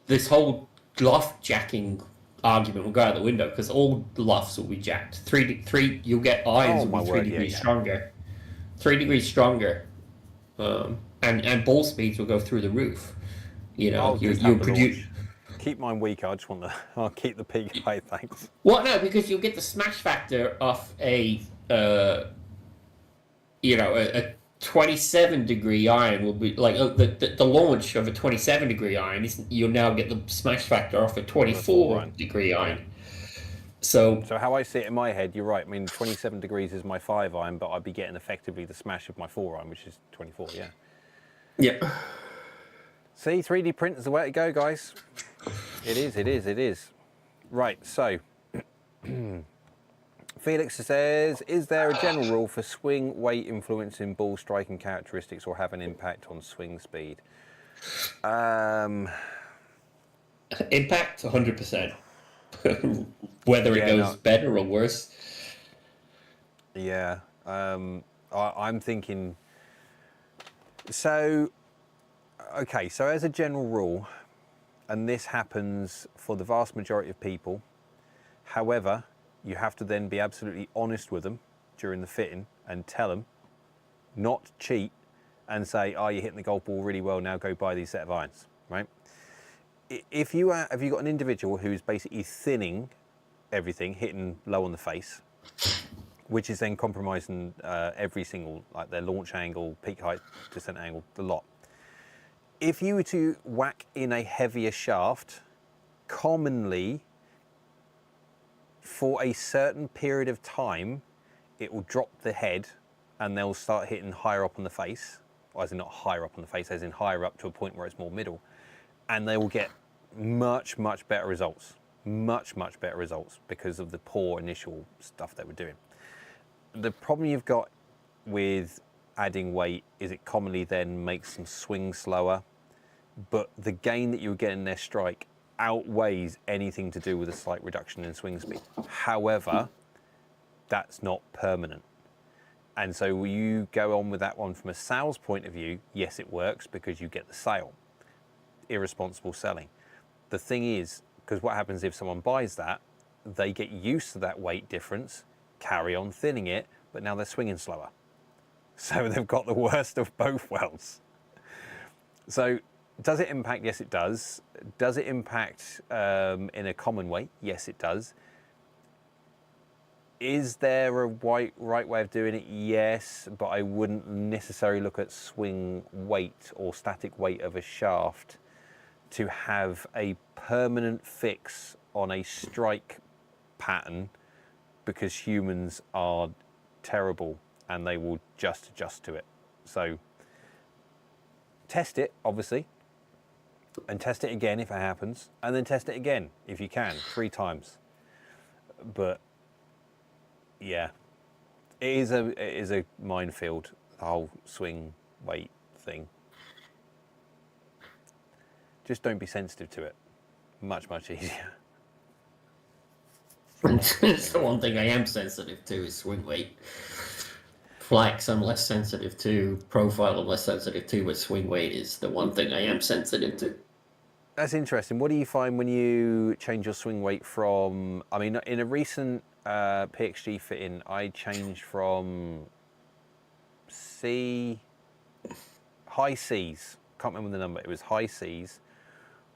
this whole loft jacking argument will go out the window because all lofts will be jacked. You'll get irons will be 3 degrees stronger. 3 degrees stronger, and ball speeds will go through the roof. You'll produce. Keep mine weak. I just want I'll keep the peak high. Thanks. Well, no, because you'll get the smash factor off a 27 degree iron will be like the launch of a 27 degree iron you'll now get the smash factor off a 24 degree iron. So how I see it in my head, you're right. I mean, 27 degrees is my 5 iron, but I'd be getting effectively the smash of my 4 iron, which is 24. Yeah. See, 3D print is the way to go, guys. It is. Right. So. Felix says, is there a general rule for swing weight influencing ball striking characteristics or have an impact on swing speed? Impact 100%. Whether it goes better or worse. Yeah. I'm thinking... So as a general rule, and this happens for the vast majority of people, however... You have to then be absolutely honest with them during the fitting and tell them, not cheat and say, oh, you're hitting the golf ball really well, now go buy these set of irons, right? If you have you got an individual who's basically thinning everything, hitting low on the face, which is then compromising every single, like their launch angle, peak height, descent angle, the lot. If you were to whack in a heavier shaft, commonly, for a certain period of time, it will drop the head and they'll start hitting higher up on the face. as in not higher up on the face, as in higher up to a point where it's more middle, and they will get much better results, much better results because of the poor initial stuff they were doing. The problem you've got with adding weight is it commonly then makes them swing slower, but the gain that you get in their strike outweighs anything to do with a slight reduction in swing speed. However, that's not permanent. And so you go on with that one from a sales point of view, yes, it works because you get the sale. Irresponsible selling. The thing is, because what happens if someone buys that, they get used to that weight difference, carry on thinning it, but now they're swinging slower. So they've got the worst of both worlds. So does it impact? Yes, it does. Does it impact in a common way? Yes, it does. Is there a right way of doing it? Yes, but I wouldn't necessarily look at swing weight or static weight of a shaft to have a permanent fix on a strike pattern, because humans are terrible and they will just adjust to it. So test it, obviously, and test it again if it happens, and then test it again if you can, 3 times. But yeah, it is a minefield, the whole swing weight thing. Just don't be sensitive to it. Much easier. It's the one thing I am sensitive to is swing weight. Flex I'm less sensitive to, profile I'm less sensitive to, but swing weight is the one thing I am sensitive to. That's interesting. What do you find when you change your swing weight from, I mean, in a recent PXG fitting, I changed from high C's, can't remember the number, it was high C's,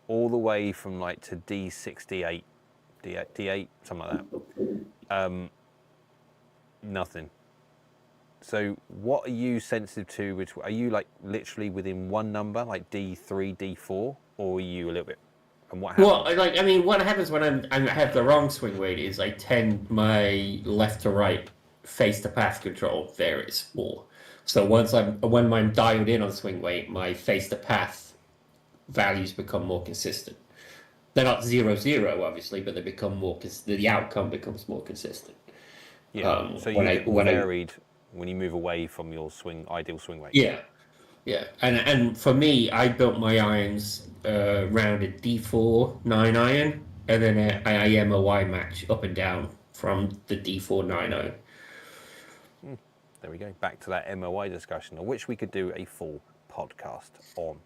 all the way from like to D6, D8, something like that. Nothing. So what are you sensitive to? Which are you like literally within one number, like D3, D4, or are you a little bit? And what happens? Well, what happens when I have the wrong swing weight is I tend my left to right face to path control varies more. So when I'm dialed in on swing weight, my face to path values become more consistent. They're not 0-0, obviously, but they become more. The outcome becomes more consistent. Yeah. So you get more varied when you move away from your ideal swing weight. Yeah. And for me, I built my irons around a D4 9 iron, and then a MOI match up and down from the D4 9 iron. There we go. Back to that MOI discussion, of which we could do a full podcast on.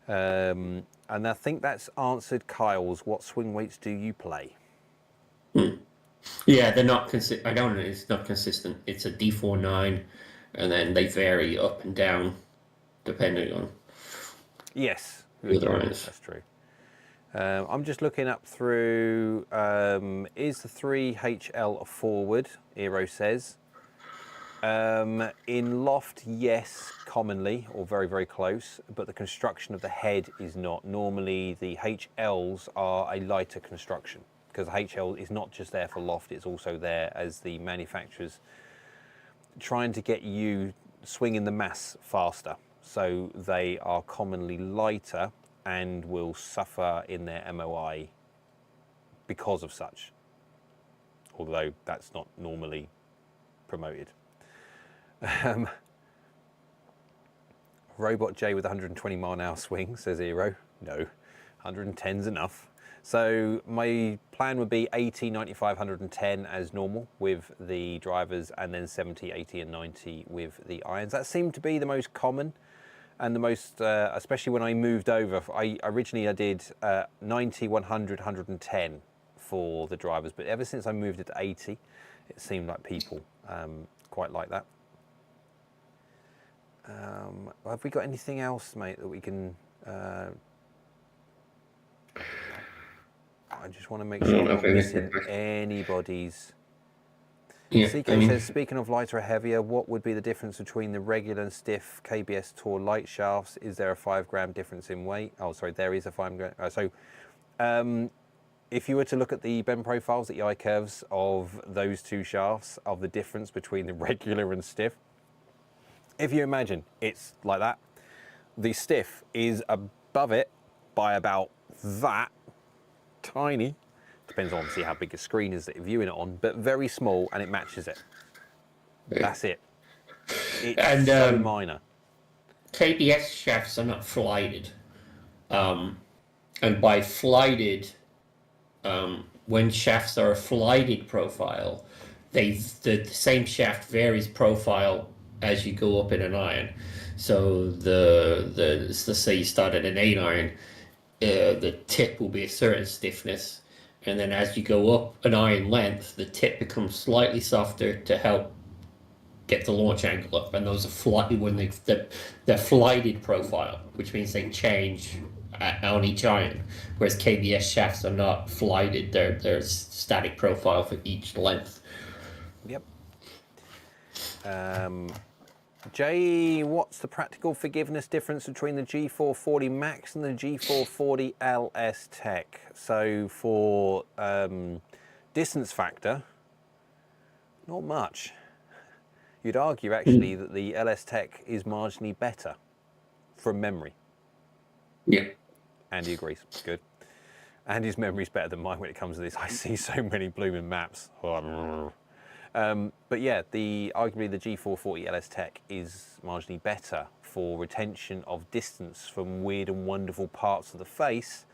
And I think that's answered Kyle's. What swing weights do you play? Yeah, they're not consistent. I don't know. It's not consistent. It's a D4 9, and then they vary up and down depending on. Yes, that's true. I'm just looking up through. Is the 3HL a forward? Eero says. In loft, yes, commonly, or very close, but the construction of the head is not. Normally, the HLs are a lighter construction, because the HL is not just there for loft, it's also there as the manufacturers trying to get you swinging the mass faster. So they are commonly lighter and will suffer in their MOI because of such, although that's not normally promoted. Robot J with 120 mile an hour swing, says Eero. No, 110's enough. So my plan would be 80, 95, 110 as normal with the drivers, and then 70, 80 and 90 with the irons. That seemed to be the most common and the most, especially when I moved over. Originally I did 90, 100, 110 for the drivers, but ever since I moved it to 80, it seemed like people quite like that. Have we got anything else, mate, that we can... I just want to make sure I'm not missing anybody's. Yeah, CK says, speaking of lighter or heavier, what would be the difference between the regular and stiff KBS Tour light shafts? Is there a 5 gram difference in weight? Oh, sorry, there is a 5 gram. If you were to look at the bend profiles, the eye curves of those two shafts, of the difference between the regular and stiff, if you imagine it's like that, the stiff is above it by about that tiny. Depends on obviously how big a screen is that you're viewing it on, but very small, and it matches it. That's it. It's And so minor. KBS shafts are not flighted. And by flighted, when shafts are a flighted profile, the same shaft varies profile as you go up in an iron. So let's say you start at an 8 iron, the tip will be a certain stiffness, and then as you go up an iron length, the tip becomes slightly softer to help get the launch angle up. And those are they're flighted profile, which means they change on each iron, whereas KBS shafts are not flighted. They're static profile for each length. Yep. Jay, what's the practical forgiveness difference between the G440 Max and the G440 LS Tech? So for distance factor, not much. You'd argue actually that the LS Tech is marginally better from memory. Yeah. Andy agrees. Good. Andy's memory's better than mine when it comes to this. I see so many blooming maps. But yeah, arguably the G440 LS Tech is marginally better for retention of distance from weird and wonderful parts of the face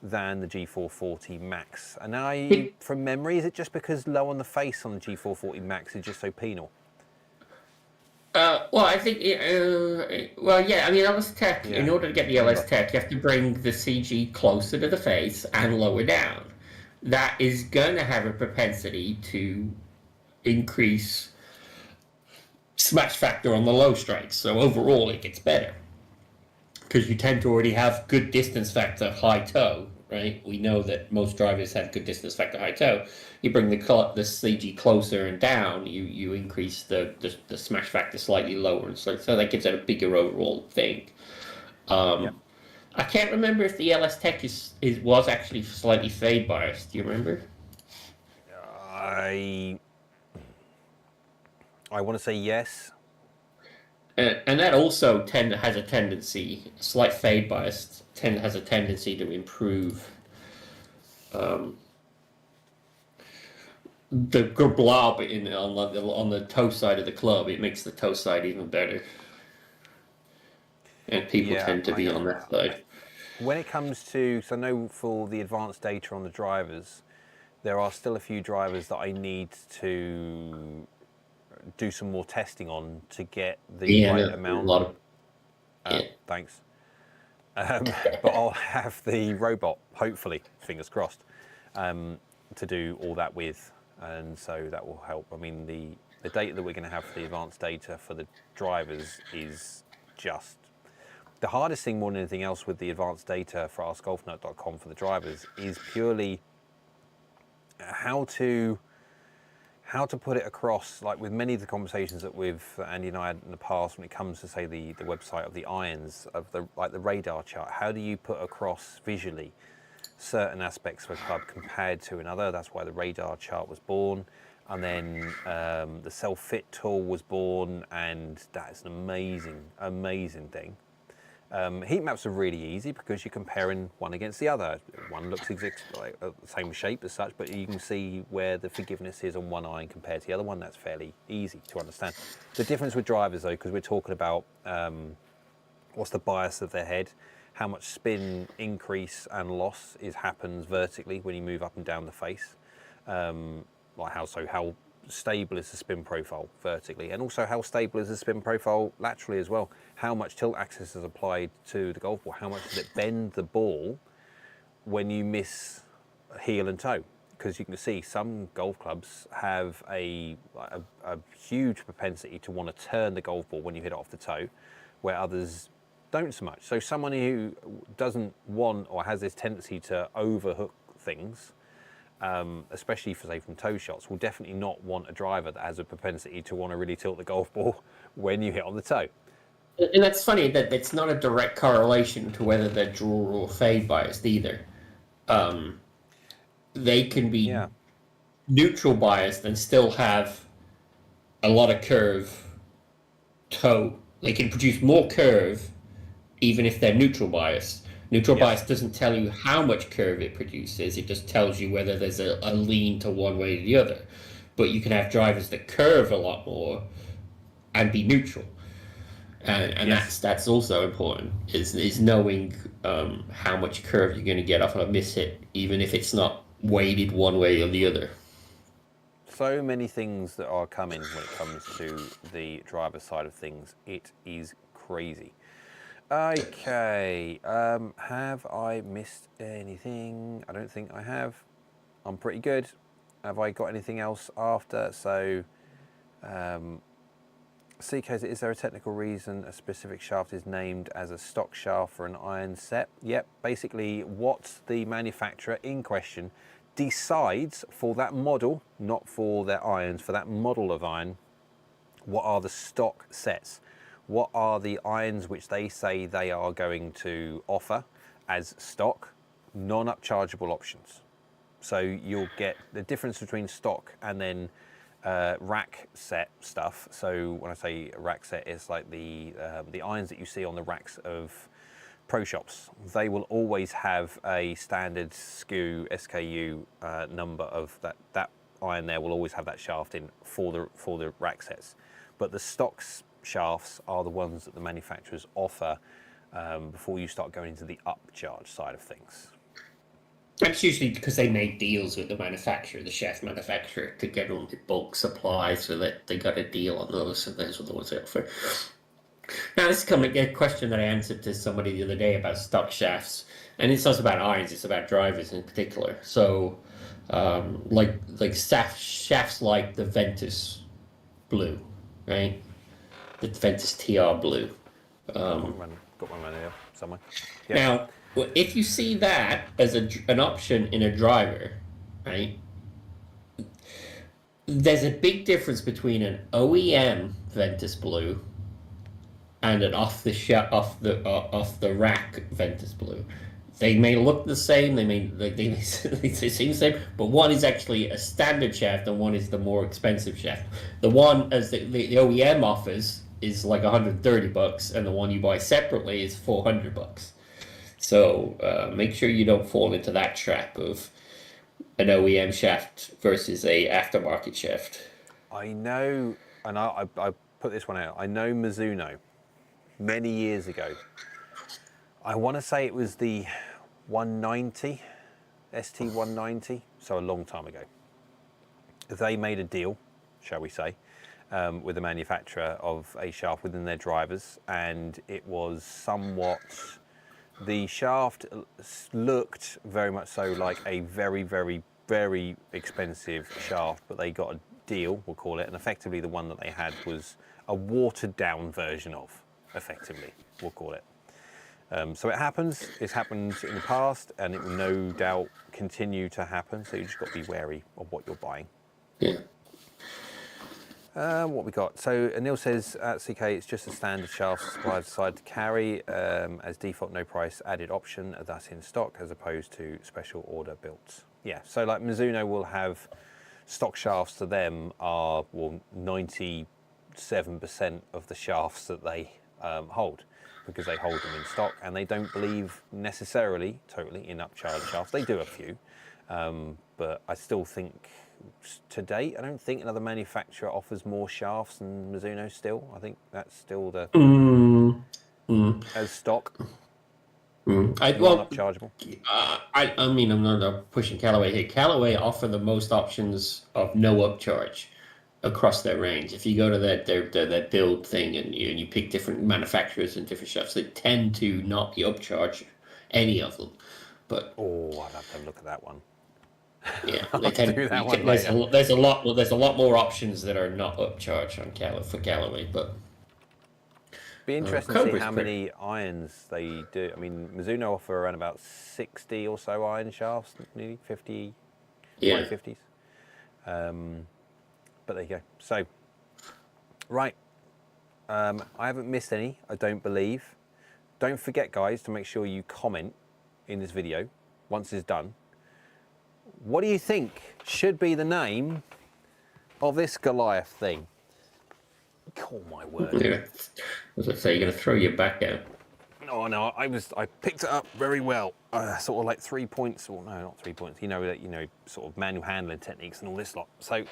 than the G440 Max. And now, from memory, is it just because low on the face on the G440 Max is just so penal? Well, I think, well, yeah, I mean, LS Tech, Yeah. in order to get the LS Tech, you have to bring the CG closer to the face and lower down. That is going to have a propensity to increase smash factor on the low strikes. So overall, it gets better. Because you tend to already have good distance factor high toe, right? We know that most drivers have good distance factor high toe. You bring the CG closer and down, you increase the smash factor slightly lower, so that gives it a bigger overall thing. Yep. I can't remember if the LS Tech was actually slightly fade biased. Do you remember? I want to say yes. And that also has a tendency, slight fade bias, has a tendency to improve the blob on the toe side of the club. It makes the toe side even better, and people tend to be on that side. When it comes to, so I know for the advanced data on the drivers, there are still a few drivers that I need to do some more testing on to get the right amount. Thanks. But I'll have the robot, hopefully, fingers crossed, to do all that with, and so that will help. I mean, the data that we're going to have for the advanced data for the drivers is just the hardest thing more than anything else with the advanced data for AskGolfNut.com for the drivers is purely how to put it across, like with many of the conversations that Andy and I had in the past when it comes to, say, the website of the irons, of the radar chart. How do you put across visually certain aspects of a club compared to another? That's why the radar chart was born. And then the self-fit tool was born, and that's an amazing, amazing thing. Heat maps are really easy because you're comparing one against the other. One looks like the same shape as such, but you can see where the forgiveness is on one iron compared to the other one. That's fairly easy to understand. The difference with drivers, though, because we're talking about what's the bias of their head, how much spin increase and loss happens vertically when you move up and down the face, like how stable is the spin profile vertically, and also how stable is the spin profile laterally as well. How much tilt axis is applied to the golf ball? How much does it bend the ball when you miss heel and toe? Because you can see some golf clubs have a huge propensity to want to turn the golf ball when you hit it off the toe, where others don't so much. So someone who doesn't want or has this tendency to overhook things, especially for, say, from toe shots, will definitely not want a driver that has a propensity to want to really tilt the golf ball when you hit on the toe. And that's funny that it's not a direct correlation to whether they're draw or fade biased either. They can be neutral biased and still have a lot of curve toe they can produce more curve even if they're neutral bias. Neutral Yes. bias doesn't tell you how much curve it produces, it just tells you whether there's a lean to one way or the other. But you can have drivers that curve a lot more and be neutral. And Yes. that's also important, is knowing how much curve you're going to get off of a miss hit, even if it's not weighted one way or the other. So many things that are coming when it comes to the driver side of things. It is crazy. Okay, have I missed anything? I don't think I have. I'm pretty good. Have I got anything else after? So, CK, is there a technical reason a specific shaft is named as a stock shaft for an iron set? Yep, basically what the manufacturer in question decides for that model, not for their irons, for that model of iron, what are the stock sets? What are the irons which they say they are going to offer as stock, non-upchargeable options? So you'll get the difference between stock and then rack set stuff. So when I say rack set, it's like the irons that you see on the racks of pro shops. They will always have a standard SKU number of that iron. There will always have that shaft in for the rack sets. But the stocks shafts are the ones that the manufacturers offer before you start going into the upcharge side of things. That's usually because they make deals with the manufacturer, the shaft manufacturer, to get all the bulk supply, so that they got a deal on those, and those are the ones they offer. Now, this is a question that I answered to somebody the other day about stock shafts, and it's not about irons; it's about drivers in particular. So, like shafts like the Ventus Blue, right? The Ventus TR Blue. Got one right here somewhere. Yep. Now, if you see that as an option in a driver, right? There's a big difference between an OEM Ventus Blue and an off the rack Ventus Blue. They may look the same, they seem the same, but one is actually a standard shaft and one is the more expensive shaft. The one as the OEM offers is like $130, and the one you buy separately is $400. So make sure you don't fall into that trap of an OEM shaft versus a aftermarket shaft. I know, and I put this one out. I know Mizuno, many years ago. I want to say it was the 190, ST190, so a long time ago. They made a deal, shall we say, with the manufacturer of a shaft within their drivers, and it was somewhat, the shaft looked very much so like a very, very, very expensive shaft, but they got a deal, we'll call it, and effectively the one that they had was a watered down version of, effectively, we'll call it. So it happens, it's happened in the past, and it will no doubt continue to happen, so you just got to be wary of what you're buying. Yeah. What we got? So Neil says at CK it's just a standard shaft supplier decide to carry as default, no price added option that's in stock as opposed to special order built. Yeah, so like Mizuno will have stock shafts to them are 97% of the shafts that they hold, because they hold them in stock and they don't believe necessarily totally in upcharge shafts. They do a few, but I still think to date, I don't think another manufacturer offers more shafts than Mizuno still. I think that's still the as stock. Non-upchargeable. I mean, I'm not pushing Callaway here. Callaway offer the most options of no upcharge across their range. If you go to their build thing and you pick different manufacturers and different shafts, they tend to not be upcharge any of them. But I'd have to look at that one. yeah, they tend. Do that one There's later. there's a lot more options that are not upcharge on Callaway, but. Be interesting to see Cobra's how many irons they do. I mean, Mizuno offer around about 60 or so iron shafts, nearly 50, Yeah. 50s. But there you go. So, right. I haven't missed any, I don't believe. Don't forget, guys, to make sure you comment in this video once it's done. What do you think should be the name of this Goliath thing? Oh my word. Yeah. As I say, you're going to throw your back out. Oh no, I picked it up very well. Sort of like 3 points, or no, not 3 points. Sort of manual handling techniques and all this lot. So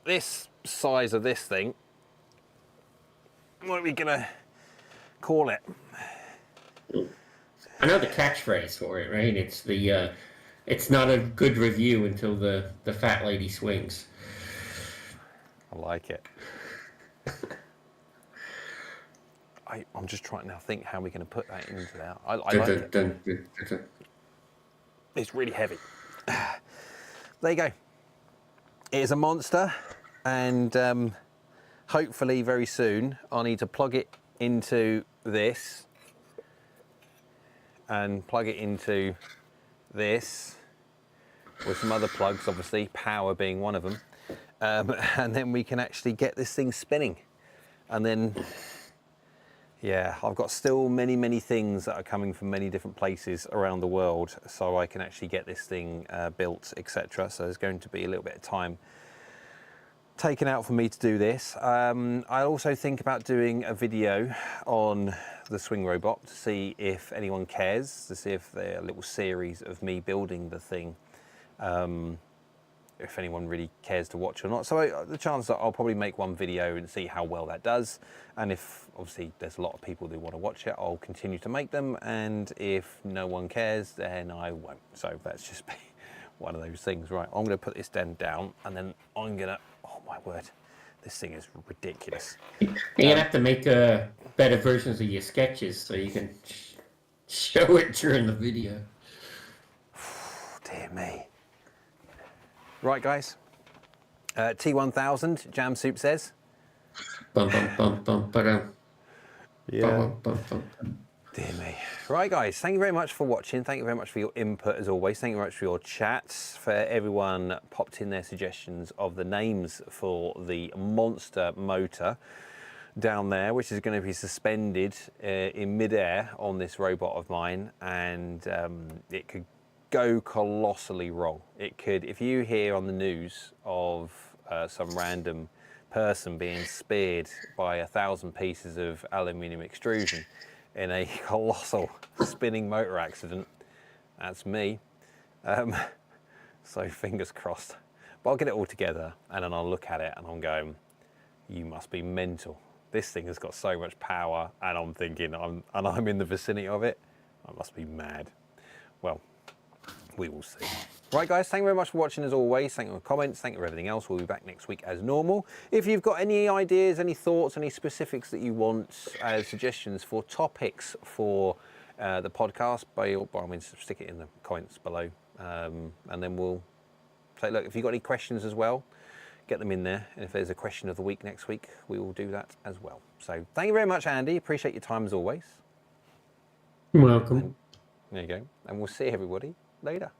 this size of this thing, what are we gonna call it? I know the catchphrase for it, right? It's the it's not a good review until the fat lady swings. I like it. I'm just trying to now think how we're going to put that into there. I like it. It's really heavy. There you go. It is a monster, and hopefully very soon I need to plug it into this and plug it into this with some other plugs, obviously, power being one of them. And then we can actually get this thing spinning. And then, yeah, I've got still many things that are coming from many different places around the world, so I can actually get this thing built, etc. So there's going to be a little bit of time taken out for me to do this. I also think about doing a video on the swing robot to see if anyone cares, to see if they're a little series of me building the thing. If anyone really cares to watch or not. So the chance that I'll probably make one video and see how well that does. And if obviously there's a lot of people who want to watch it, I'll continue to make them. And if no one cares, then I won't. So that's just one of those things. Right, I'm gonna put this down and then I'm gonna, oh my word, this thing is ridiculous. You're gonna have to make better versions of your sketches so you can show it during the video. Dear me. Right, guys. T1000, Jam Soup says. Bum, bum, bum, bum, ba-dum. Yeah. Bum, bum, bum, bum. Dear me. Right, guys, thank you very much for watching. Thank you very much for your input, as always. Thank you very much for your chats, for everyone popped in their suggestions of the names for the monster motor down there, which is going to be suspended in midair on this robot of mine, and it could go colossally wrong. It could, if you hear on the news of some random person being speared by 1,000 pieces of aluminium extrusion in a colossal spinning motor accident, that's me. So fingers crossed. But I'll get it all together and then I'll look at it and I'm going, you must be mental. This thing has got so much power, and I'm thinking, I'm in the vicinity of it, I must be mad. Well, we will see. Right, guys, thank you very much for watching as always. Thank you for the comments. Thank you for everything else. We'll be back next week as normal. If you've got any ideas, any thoughts, any specifics that you want as suggestions for topics for the podcast, by all means, stick it in the comments below. And then we'll say, look, if you've got any questions as well, get them in there. And if there's a question of the week next week, we will do that as well. So thank you very much, Andy. Appreciate your time as always. You're welcome. And there you go. And we'll see everybody later.